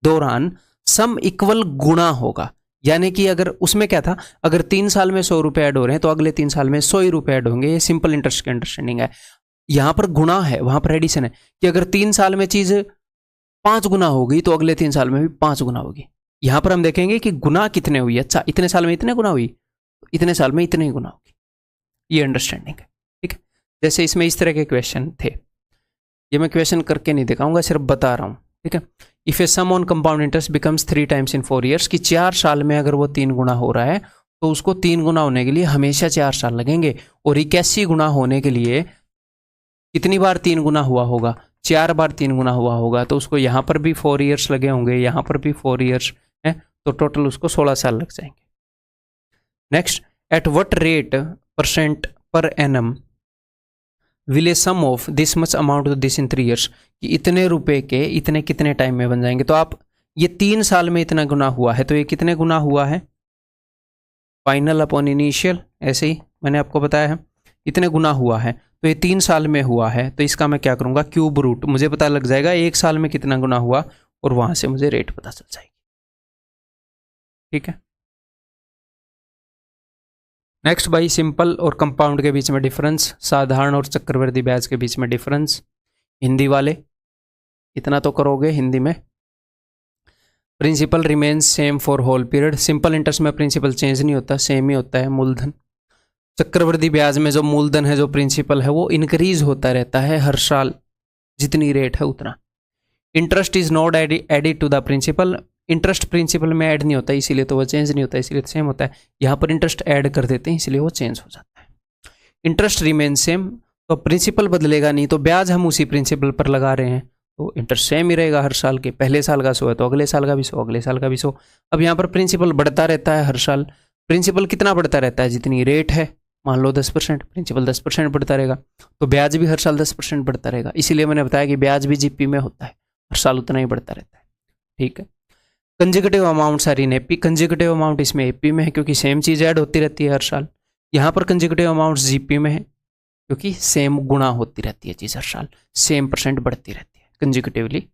A: दौरान सम इक्वल गुणा होगा। यानी कि अगर उसमें क्या था, अगर 3 साल में 100 रुपए ऐड हो रहे हैं तो अगले 3 साल में 100 ही रुपए ऐड होंगे। ये सिंपल इंटरेस्ट की अंडरस्टैंडिंग है। यहां पर गुणा है, वहां पर एडिशन है कि अगर 3 साल में चीज 5 गुना होगी तो अगले 3 साल में भी 5 गुना होगी। यहां पर हम देखेंगे कि गुना कितने हुई, अच्छा इतने साल में इतने गुना हुई, इतने साल में इतने ही गुना होगी। ये अंडरस्टैंडिंग है, ठीक है। जैसे इसमें इस तरह के क्वेश्चन थे, ये मैं क्वेश्चन करके नहीं दिखाऊंगा, सिर्फ बता रहा हूं, ठीक है। If a sum on compound interest becomes 3 times in 4 years, कि 4 साल में अगर वो 3 गुना हो रहा है तो उसको 3 गुना होने के लिए हमेशा 4 साल लगेंगे। और 81 गुना होने के लिए कितनी बार 3 गुना हुआ होगा, 4 बार 3 गुना हुआ होगा। तो उसको यहाँ पर भी 4 ईयर्स लगे होंगे, यहाँ पर भी 4 ईयर्स है, तो टोटल उसको 16 साल लग जाएंगे। नेक्स्ट, एट व्हाट रेट % पर एनम will a sum of this much amount to this in 3 years, कि इतने रुपए के इतने कितने टाइम में बन जाएंगे। तो आप ये 3 साल में इतना गुना हुआ है तो ये कितने गुना हुआ है, फाइनल अपॉन इनिशियल, ऐसे ही मैंने आपको बताया है इतने गुना हुआ है। तो ये 3 साल में हुआ है तो इसका मैं क्या करूंगा, क्यूब रूट, मुझे पता लग जाएगा 1 साल में कितना गुना हुआ और वहां से मुझे रेट पता चल जाएगी, ठीक है। नेक्स्ट भाई, सिंपल और कंपाउंड के बीच में डिफरेंस, साधारण और चक्रवृद्धि ब्याज के बीच में डिफरेंस। हिंदी वाले इतना तो करोगे हिंदी में। Principal remains same for whole period, simple interest में प्रिंसिपल चेंज नहीं होता, सेम ही होता है मूलधन। चक्रवृद्धि ब्याज में जो मूलधन है, जो प्रिंसिपल है, वो इंक्रीज होता रहता है हर साल, जितनी रेट है उतना। Interest is not added to the principal, interest principal में ऐड नहीं होता इसीलिए तो वो चेंज नहीं होता, इसीलिए सेम होता है। यहाँ पर इंटरेस्ट ऐड कर देते हैं इसलिए वो चेंज हो जाता है। इंटरेस्ट रिमेन सेम, तो प्रिंसिपल बदलेगा नहीं, तो ब्याज हम उसी प्रिंसिपल पर लगा रहे हैं तो इंटरेस्ट सेम ही रहेगा हर साल के। पहले साल का 100 है तो अगले साल का भी 100, अगले साल का भी 100। अब यहाँ पर प्रिंसिपल बढ़ता रहता है हर साल। प्रिंसिपल कितना बढ़ता रहता है, जितनी रेट है, मान लो 10%, प्रिंसिपल 10% बढ़ता रहेगा, तो ब्याज भी हर साल 10% बढ़ता रहेगा। इसीलिए मैंने बताया कि ब्याज भी जीपी में होता है, हर साल उतना ही बढ़ता रहता है, ठीक है। Consecutive amounts are in AP, consecutive amount इसमें एपी में है क्योंकि सेम चीज़ ऐड होती रहती है हर साल। यहाँ पर कंसेक्यूटिव अमाउंट्स जीपी में है क्योंकि सेम गुणा होती रहती है चीज़ हर साल, सेम परसेंट बढ़ती रहती है consecutively.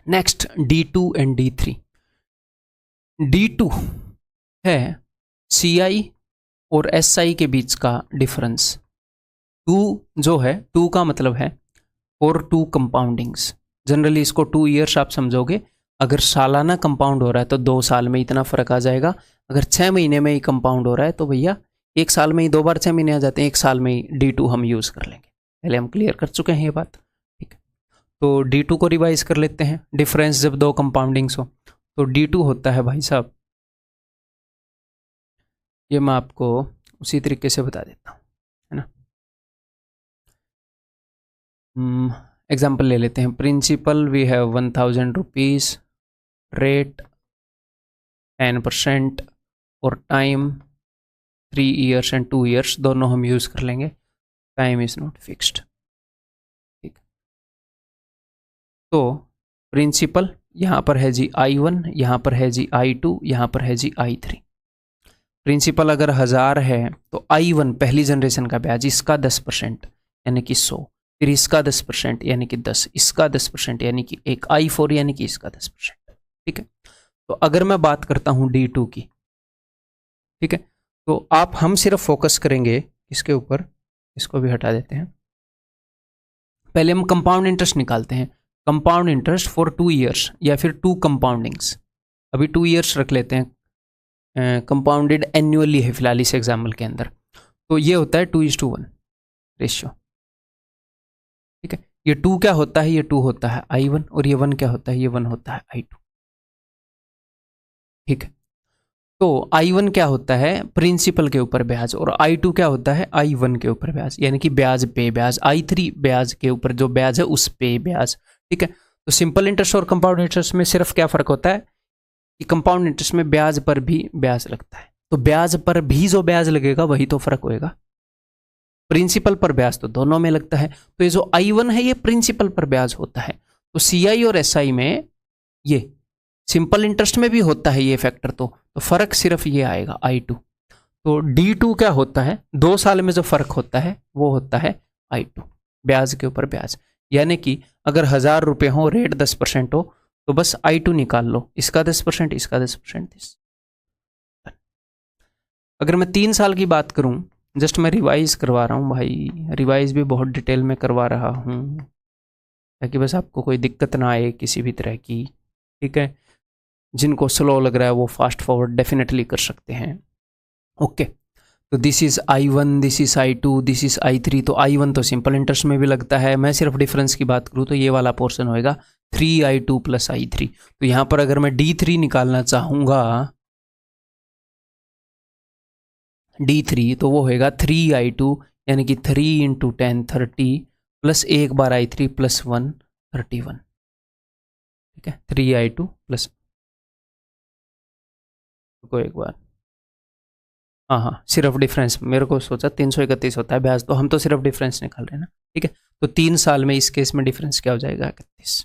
A: Next D2 and D3। D2 है CI और SI के बीच का डिफरेंस। 2 जो है, 2 का मतलब है फॉर 2 कंपाउंडिंग्स। जनरली इसको 2 ईयर्स आप समझोगे। अगर सालाना कंपाउंड हो रहा है तो 2 साल में इतना फर्क आ जाएगा। अगर 6 महीने में ही कंपाउंड हो रहा है तो भैया 1 साल में ही 2 बार 6 महीने आ जाते हैं, 1 साल में ही D2 हम यूज़ कर लेंगे। पहले हम क्लियर कर चुके हैं ये बात, ठीक है। तो D2 को रिवाइज कर लेते हैं। डिफरेंस जब 2 कंपाउंडिंग्स हो तो D2 होता है भाई साहब, ये मैं आपको उसी तरीके से बता देता हूँ, है ना। एग्जाम्पल ले लेते हैं। Principal we have 1000 rupees, rate 10% और टाइम 3 ईयर्स एंड 2 ईयर्स, दोनों हम यूज़ कर लेंगे। टाइम इज़ नॉट फिक्स्ड, ठीक। तो प्रिंसिपल यहाँ पर है जी I1, यहाँ पर है जी I2, यहाँ पर है जी I3। प्रिंसिपल अगर 1000 है तो I1 पहली जनरेशन का ब्याज, इसका 10% यानी कि 100, फिर इसका 10% यानी कि 10, इसका 10% यानी कि 1, I4 यानी कि इसका 10%, ठीक है। तो अगर मैं बात करता हूँ D2 की, ठीक है, तो हम सिर्फ फोकस करेंगे इसके ऊपर, इसको भी हटा देते हैं। पहले हम कंपाउंड इंटरेस्ट निकालते हैं। कंपाउंड इंटरेस्ट फॉर 2 ईयर्स या फिर 2 कंपाउंडिंग्स, अभी 2 ईयर्स रख लेते हैं। कंपाउंडेड एन्युअली है फिलहाल इस एग्जाम्पल के अंदर, तो ये होता है 2:1 रेशियो, ठीक है। ये 2 क्या होता है, ये 2 होता है I1 और ये 1 क्या होता है, ये 1 होता है I2, ठीक है। तो I1 क्या होता है, प्रिंसिपल के ऊपर ब्याज, और I2 क्या होता है, I1 के ऊपर ब्याज, यानी कि ब्याज पे ब्याज। I3 ब्याज के ऊपर जो ब्याज है उस पे ब्याज, ठीक है। तो सिंपल इंटरेस्ट और कंपाउंड इंटरेस्ट में सिर्फ क्या फर्क होता है कि कंपाउंड इंटरेस्ट में ब्याज पर भी ब्याज लगता है, तो ब्याज पर भी जो ब्याज लगेगा वही तो फर्क होएगा। प्रिंसिपल पर ब्याज तो दोनों में लगता है, तो ये जो I1 है ये प्रिंसिपल पर ब्याज होता है। तो CI और SI में ये सिंपल इंटरेस्ट में भी होता है ये फैक्टर, तो फर्क सिर्फ ये आएगा I2। तो D2 क्या होता है, 2 साल में जो फर्क होता है वो होता है I2, ब्याज के ऊपर ब्याज। यानी कि अगर 1000 रुपये हो, रेट 10% हो, तो बस I2 निकाल लो, इसका 10%, इसका 10%। अगर मैं 3 साल की बात करूं, जस्ट मैं रिवाइज करवा रहा हूं भाई, रिवाइज भी बहुत डिटेल में करवा रहा हूं ताकि बस आपको कोई दिक्कत ना आए किसी भी तरह की, ठीक है। जिनको स्लो लग रहा है वो फास्ट फॉरवर्ड डेफिनेटली कर सकते हैं, ओके। तो this is I1, this is I2, this is I3। तो I1 तो सिंपल इंटरेस्ट में भी लगता है। मैं सिर्फ डिफरेंस की बात करूँ तो ये वाला पोर्शन होएगा 3I2 + I3। तो यहाँ पर अगर मैं D3 निकालना चाहूँगा, D3, तो वो होएगा 3I2 यानी कि 3 × 10 30 प्लस एक बार I3 + 1 31, ठीक है। 3I2 प्लस को एक बार, हाँ, सिर्फ डिफरेंस, मेरे को सोचा 331 होता है ब्याज, तो हम तो सिर्फ डिफरेंस निकाल रहे हैं ना, ठीक है। तो 3 साल में इस केस में डिफरेंस क्या हो जाएगा, 31।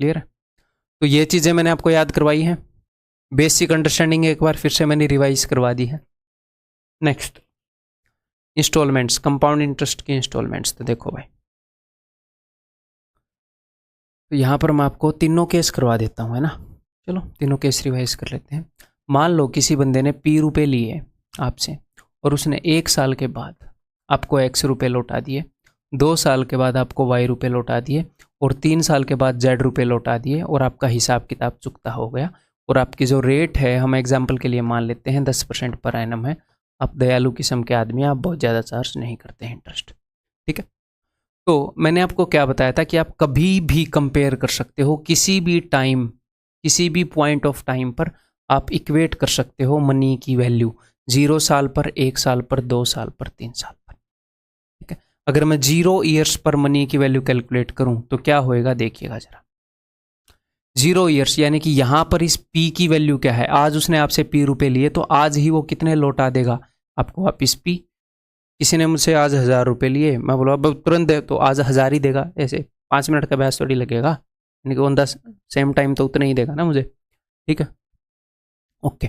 A: क्लियर है। तो ये चीज़ें मैंने आपको याद करवाई हैं, बेसिक अंडरस्टैंडिंग एक बार फिर से मैंने रिवाइज करवा दी है। नेक्स्ट, इंस्टॉलमेंट्स, कंपाउंड इंटरेस्ट की इंस्टॉलमेंट्स। तो देखो भाई, तो यहाँ पर मैं आपको तीनों केस करवा देता हूँ, है ना। चलो तीनों केस रिवाइज कर लेते हैं। मान लो किसी बंदे ने P रुपये लिए आपसे और उसने 1 साल के बाद आपको X रुपये लौटा दिए, 2 साल के बाद आपको Y रुपये लौटा दिए, और 3 साल के बाद Z रुपये लौटा दिए, और आपका हिसाब किताब चुकता हो गया। और आपकी जो रेट है, हम एग्जाम्पल के लिए मान लेते हैं 10% पर एनम है। आप दयालु किस्म के आदमी, आप बहुत ज़्यादा चार्ज नहीं करते हैं इंटरेस्ट, ठीक है। तो मैंने आपको क्या बताया था कि आप कभी भी कंपेयर कर सकते हो, किसी भी टाइम, किसी भी पॉइंट ऑफ टाइम पर आप इक्वेट कर सकते हो मनी की वैल्यू, 0 साल पर, 1 साल पर, 2 साल पर, 3 साल पर, ठीक है। अगर मैं 0 ईयर्स पर मनी की वैल्यू कैलकुलेट करूं तो क्या होएगा, देखिएगा जरा। 0 ईयर्स यानी कि यहाँ पर इस P की वैल्यू क्या है, आज उसने आपसे P रुपये लिए तो आज ही वो कितने लौटा देगा आपको वापिस P। किसी ने मुझसे आज 1000 रुपये लिए, मैं बोला अब तुरंत दे, तो आज 1000 ही देगा। ऐसे 5 मिनट का ब्याज थोड़ी लगेगा, यानी कि ऑन द सेम टाइम तो उतना ही देगा ना मुझे, ठीक है। ओके,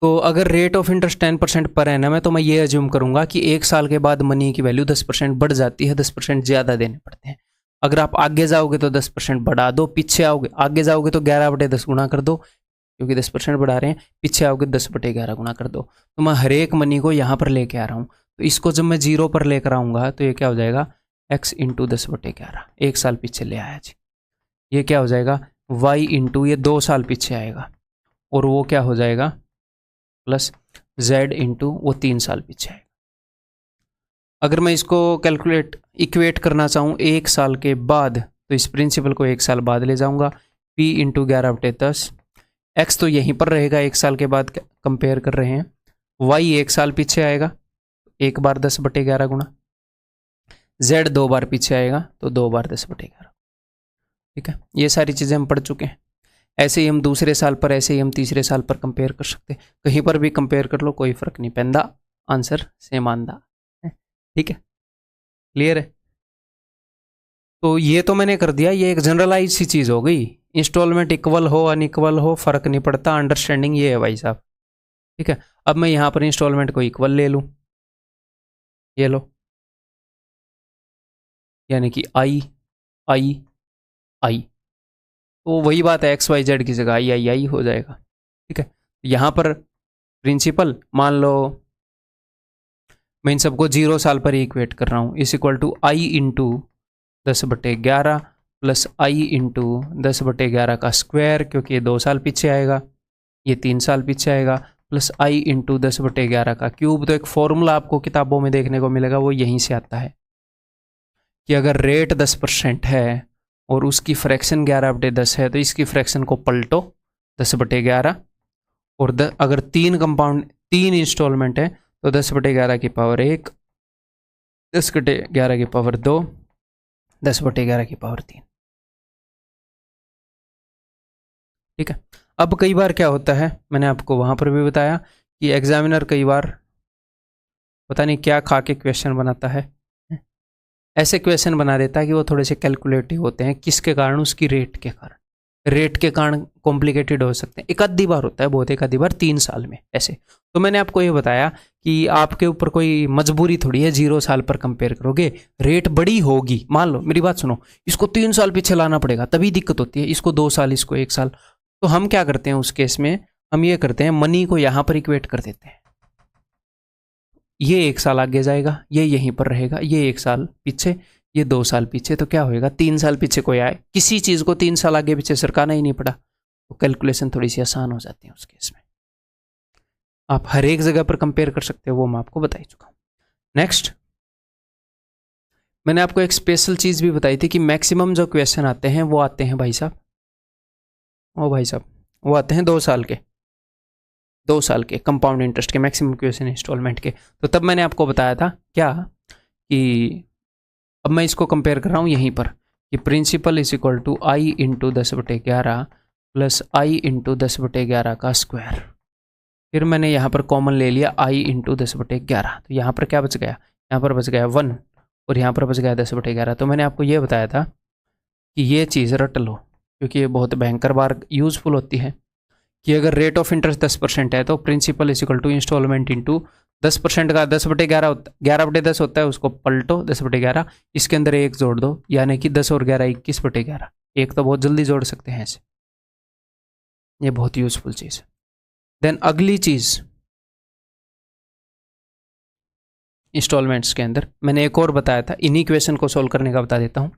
A: तो अगर rate of interest 10% per annum है तो मैं ये एज्यूम करूंगा कि 1 साल के बाद मनी की वैल्यू 10% बढ़ जाती है, 10% ज़्यादा देने पड़ते हैं। अगर आप आगे जाओगे तो 10% बढ़ा दो, पीछे आओगे आगे जाओगे तो 11/10 गुना कर दो, क्योंकि 10% बढ़ा रहे हैं, पीछे आओगे 10/11 गुना कर दो। तो मैं हर एक मनी को यहाँ पर लेके आ रहा हूँ, तो इसको जब मैं 0 पर लेकर आऊँगा तो ये क्या हो जाएगा, x इंटू 10/11, 1 साल पीछे ले आया जी। ये क्या हो जाएगा, y इंटू ये 2 साल पीछे आएगा, और वो क्या हो जाएगा प्लस z इंटू वो 3 साल पीछे आएगा। अगर मैं इसको कैलकुलेट इक्वेट करना चाहूँ 1 साल के बाद, तो इस प्रिंसिपल को 1 साल बाद ले जाऊँगा, p इंटू 11/10, x तो यहीं पर रहेगा 1 साल के बाद कंपेयर कर रहे हैं, y 1 साल पीछे आएगा 1 बार 10/11 गुना, z 2 बार पीछे आएगा तो 2 बार 10/11, ठीक है। ये सारी चीज़ें हम पढ़ चुके हैं। ऐसे ही हम दूसरे साल पर, ऐसे ही हम तीसरे साल पर कंपेयर कर सकते हैं, कहीं पर भी कंपेयर कर लो, कोई फर्क नहीं पैंदा, आंसर सेम आंदा, ठीक है, क्लियर है। तो ये तो मैंने कर दिया, ये एक जनरलाइज सी चीज़ हो गई, इंस्टॉलमेंट इक्वल हो अनइक्वल हो फर्क नहीं पड़ता, अंडरस्टैंडिंग ये है भाई साहब, ठीक है। अब मैं यहाँ पर इंस्टॉलमेंट को इक्वल ले लूँ, ये लो, यानी कि आई आई आई, तो वही बात है, एक्स वाई जेड की जगह आई आई आई हो जाएगा, ठीक है। यहाँ पर प्रिंसिपल मान लो मैं इन सबको 0 साल पर इक्वेट कर रहा हूँ, इस equal to I into 10/11 plus I into 10/11 का स्क्वायर, क्योंकि ये 2 साल पीछे आएगा, ये 3 साल पीछे आएगा, प्लस आई इंटू 10/11 का क्यूब। तो एक फॉर्मूला आपको किताबों में देखने को मिलेगा, वो यहीं से आता है कि अगर रेट 10% है और उसकी फ्रैक्शन 11/10 है, तो इसकी फ्रैक्शन को पलटो 10/11, और अगर 3 इंस्टॉलमेंट है तो 10/11 की पावर 1, 10/11 की पावर 2, 10/11 की पावर 3, ठीक है। अब कई बार क्या होता है, मैंने आपको वहां पर भी बताया कि एग्जामिनर कई बार पता नहीं क्या खा के क्वेश्चन बनाता है, ऐसे क्वेश्चन बना देता है कि वो थोड़े से कैलकुलेटिव होते हैं, किसके कारण, उसकी रेट के कारण, रेट के कारण कॉम्प्लिकेटेड हो सकते हैं। एक आधी बार होता है, बहुत एक आधी बार 3 साल में ऐसे। तो मैंने आपको ये बताया कि आपके ऊपर कोई मजबूरी थोड़ी है, 0 साल पर कंपेयर करोगे, रेट बड़ी होगी, मान लो मेरी बात सुनो, इसको 3 साल पीछे लाना पड़ेगा तभी दिक्कत होती है, इसको 2 साल, इसको 1 साल। तो हम क्या करते हैं उस केस में, हम ये करते हैं मनी को यहाँ पर इक्वेट कर देते हैं, ये 1 साल आगे जाएगा, ये यहीं पर रहेगा, ये 1 साल पीछे, ये 2 साल पीछे, तो क्या होएगा 3 साल पीछे कोई आए, किसी चीज़ को 3 साल आगे पीछे सरकाना ही नहीं पड़ा, तो कैलकुलेशन थोड़ी सी आसान हो जाती है उस केस में। आप हर एक जगह पर कंपेयर कर सकते हो, वो मैं आपको बता ही चुका हूँ। नेक्स्ट, मैंने आपको एक स्पेशल चीज़ भी बताई थी कि मैक्सिमम जो क्वेश्चन आते हैं वो आते हैं भाई साहब, ओ भाई साहब, वो आते हैं 2 साल के, 2 साल के कंपाउंड इंटरेस्ट के मैक्सिमम क्वेश्चन इंस्टॉलमेंट के। तो तब मैंने आपको बताया था क्या कि अब मैं इसको कंपेयर कर रहा हूँ यहीं पर कि principal is equal to I into 10/11 plus I into 10/11 का स्क्वायर। फिर मैंने यहाँ पर कॉमन ले लिया आई इंटू 10/11, तो यहाँ पर क्या बच गया, यहाँ पर बच गया 1 और यहाँ पर बच गया 10/11। तो मैंने आपको ये बताया था कि ये चीज़ रट लो, क्योंकि ये बहुत भयंकर बार यूज़फुल होती है कि अगर रेट ऑफ इंटरेस्ट 10% है तो principal is equal to installment into 10% का 10/11 होता, 11/10 होता है, उसको पलटो 10/11, इसके अंदर 1 जोड़ दो, यानी कि 10 और 11 21/11। एक तो बहुत जल्दी जोड़ सकते हैं ऐसे, ये बहुत यूजफुल चीज़ है। देन अगली चीज़ इंस्टॉलमेंट्स के अंदर मैंने एक और बताया था, इन्हीं क्वेश्चन को सोल्व करने का बता देता हूँ।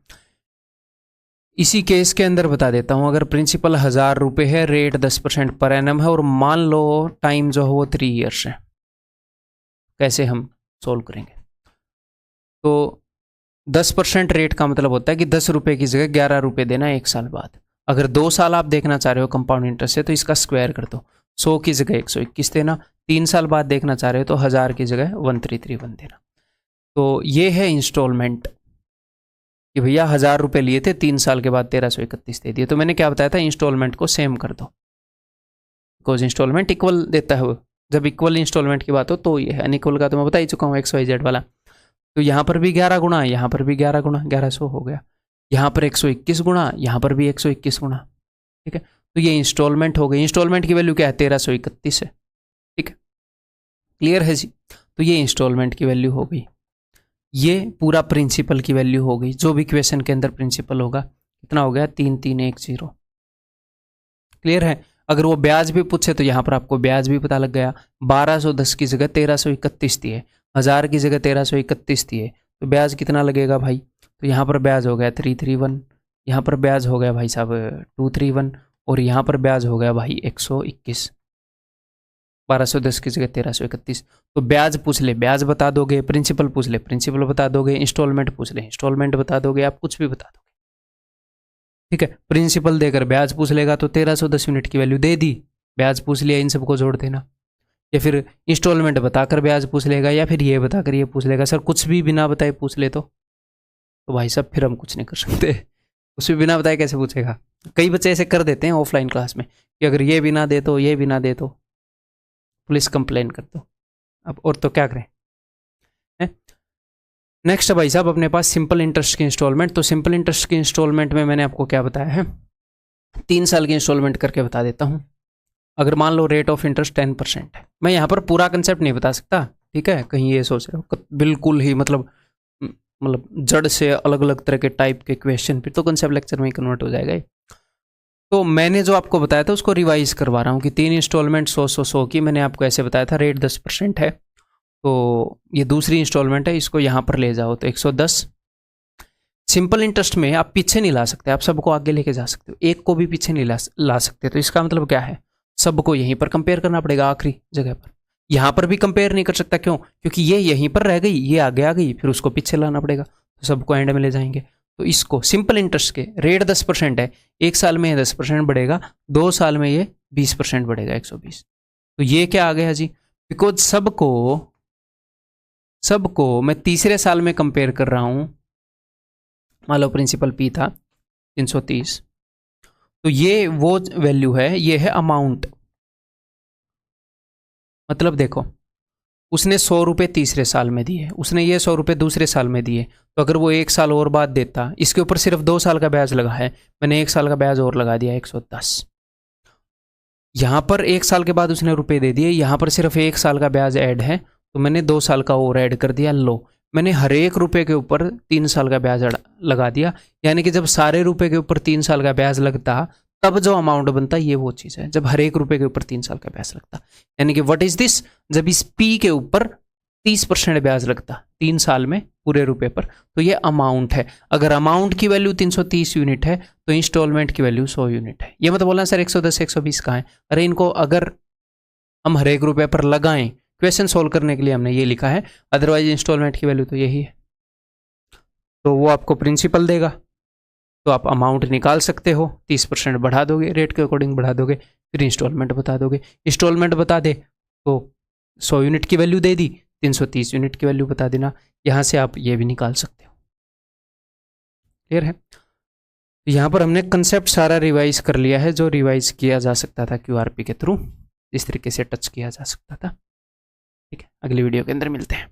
A: इसी केस के अंदर बता देता हूँ, अगर प्रिंसिपल 1000 रुपये है, रेट 10% पर एनम है और मान लो टाइम जो है वो 3 ईयर्स है, कैसे हम सोल्व करेंगे। तो 10% रेट का मतलब होता है कि 10 रुपये की जगह 11 रुपये देना 1 साल बाद। अगर 2 साल आप देखना चाह रहे हो कंपाउंड इंटरेस्ट से, तो इसका स्क्वायर कर दो, 100 की जगह 121 देना। 3 साल बाद देखना चाह रहे हो तो 1000 की जगह 1331 देना। तो ये है इंस्टॉलमेंट कि भैया 1000 रुपये लिए थे, 3 साल के बाद 1331 दे दिए। तो मैंने क्या बताया था, इंस्टॉलमेंट को सेम कर दो, बिकॉज इंस्टॉलमेंट इक्वल देता है वो, जब इक्वल इंस्टॉलमेंट की बात हो तो ये है, अनइक्वल का तो मैं बता ही चुका हूँ XYZ वाला। तो यहाँ पर भी 11 गुना, यहाँ पर भी 11 गुना, 1100 हो गया। यहाँ पर 121 गुणा, यहाँ पर भी 121 गुणा, ठीक है। तो ये इंस्टॉलमेंट हो गई। इंस्टॉलमेंट की वैल्यू क्या है, 1331 है, ठीक है, क्लियर है जी। तो ये इंस्टॉलमेंट की वैल्यू हो गई, ये पूरा प्रिंसिपल की वैल्यू हो गई। जो भी क्वेश्चन के अंदर प्रिंसिपल होगा कितना हो गया, 3310, क्लियर है। अगर वो ब्याज भी पूछे तो यहाँ पर आपको ब्याज भी पता लग गया। 1210 की जगह 1331 दिए, 1000 की जगह 1331 दिए, तो ब्याज कितना लगेगा भाई, तो यहाँ पर ब्याज हो गया 331, यहाँ पर ब्याज हो गया भाई साहब 231, और यहाँ पर ब्याज हो गया भाई 121। 1210 की जगह 1331, तो ब्याज पूछ ले ब्याज बता दोगे, प्रिंसिपल पूछ ले प्रिंसिपल बता दोगे, इंस्टॉलमेंट पूछ ले इंस्टॉलमेंट बता दोगे, आप कुछ भी बता दोगे, ठीक है। प्रिंसिपल देकर ब्याज पूछ लेगा तो 1310 यूनिट की वैल्यू दे दी, ब्याज पूछ लिया, इन सबको जोड़ देना। या फिर इंस्टॉलमेंट बताकर ब्याज पूछ लेगा, या फिर ये बताकर ये पूछ लेगा। सर कुछ भी बिना बताए पूछ ले तो भाई साहब फिर हम कुछ नहीं कर सकते। कुछ भी बिना बताए कैसे पूछेगा। कई बच्चे ऐसे कर देते हैं ऑफलाइन क्लास में कि अगर ये भी ना दे तो ये भी ना दे तो पुलिस कंप्लेन कर दो। अब और तो क्या करें। नेक्स्ट भाई साहब अपने पास सिंपल इंटरेस्ट की इंस्टॉलमेंट। तो सिंपल इंटरेस्ट की इंस्टॉलमेंट में मैंने आपको क्या बताया है, 3 साल की इंस्टॉलमेंट करके बता देता हूँ। अगर मान लो रेट ऑफ इंटरेस्ट 10% है, मैं यहाँ पर पूरा कंसेप्ट नहीं बता सकता, ठीक है। कहीं ये सोच रहे हो बिल्कुल ही मतलब जड़ से अलग अलग तरह के टाइप के क्वेश्चन, फिर तो कंसेप्ट लेक्चर में ही कन्वर्ट हो जाएगा। तो मैंने जो आपको बताया था उसको रिवाइज करवा रहा हूँ कि 3 इंस्टॉलमेंट 100 की मैंने आपको ऐसे बताया था, रेट 10% है, तो ये दूसरी इंस्टॉलमेंट है, इसको यहाँ पर ले जाओ तो 110। सिंपल इंटरेस्ट में आप पीछे नहीं ला सकते, आप सबको आगे लेके जा सकते हो, एक को भी पीछे नहीं ला सकते। तो इसका मतलब क्या है, सबको यहीं पर कंपेयर करना पड़ेगा आखिरी जगह पर। यहाँ पर भी कंपेयर नहीं कर सकता, क्यों, क्योंकि ये यहीं पर रह गई, ये आगे आ गई, फिर उसको पीछे लाना पड़ेगा, तो सबको एंड में ले जाएंगे। तो इसको सिंपल इंटरेस्ट के रेट 10% है, 1 साल में ये 10% बढ़ेगा, 2 साल में ये 20% बढ़ेगा, 120। तो ये क्या आ गया जी, बिकॉज सबको मैं तीसरे साल में कंपेयर कर रहा हूं। मान लो प्रिंसिपल पी था 330, तो ये वो वैल्यू है, ये है अमाउंट। मतलब देखो उसने 100 रुपये तीसरे साल में दिए, उसने ये 100 रुपये दूसरे साल में दिए, तो अगर वो 1 साल और बाद देता, इसके ऊपर सिर्फ 2 साल का ब्याज लगा है, मैंने 1 साल का ब्याज और लगा दिया 110। यहाँ पर 1 साल के बाद उसने रुपए दे दिए, यहाँ पर सिर्फ 1 साल का ब्याज ऐड है, तो मैंने 2 साल का और ऐड कर दिया। लो मैंने हर एक रुपये के ऊपर 3 साल का ब्याज लगा दिया, यानी कि जब सारे रुपए के ऊपर 3 साल का ब्याज लगता तब जो अमाउंट बनता ये वो चीज़ है, जब हर एक रुपए के ऊपर 3 साल का ब्याज लगता। यानी कि व्हाट इज दिस, जब इस पी के ऊपर 30% ब्याज लगता 3 साल में पूरे रुपए पर, तो ये अमाउंट है। अगर अमाउंट की वैल्यू 330 यूनिट है तो इंस्टॉलमेंट की वैल्यू 100 यूनिट है। ये मतलब बोलना सर 110 120 कहाँ है, अरे इनको अगर हम हर एक रुपये पर लगाएं, क्वेश्चन सोल्व करने के लिए हमने ये लिखा है, अदरवाइज इंस्टॉलमेंट की वैल्यू तो यही है। तो वो आपको प्रिंसिपल देगा, तो आप अमाउंट निकाल सकते हो, 30% बढ़ा दोगे, रेट के अकॉर्डिंग बढ़ा दोगे, फिर इंस्टॉलमेंट बता दोगे। इंस्टॉलमेंट बता दे तो 100 यूनिट की वैल्यू दे दी, 330 यूनिट की वैल्यू बता देना, यहाँ से आप ये भी निकाल सकते हो। क्लियर है। यहाँ पर हमने कंसेप्ट सारा रिवाइज कर लिया है, जो रिवाइज किया जा सकता था QRP के थ्रू, इस तरीके से टच किया जा सकता था। ठीक है, अगली वीडियो के अंदर मिलते हैं।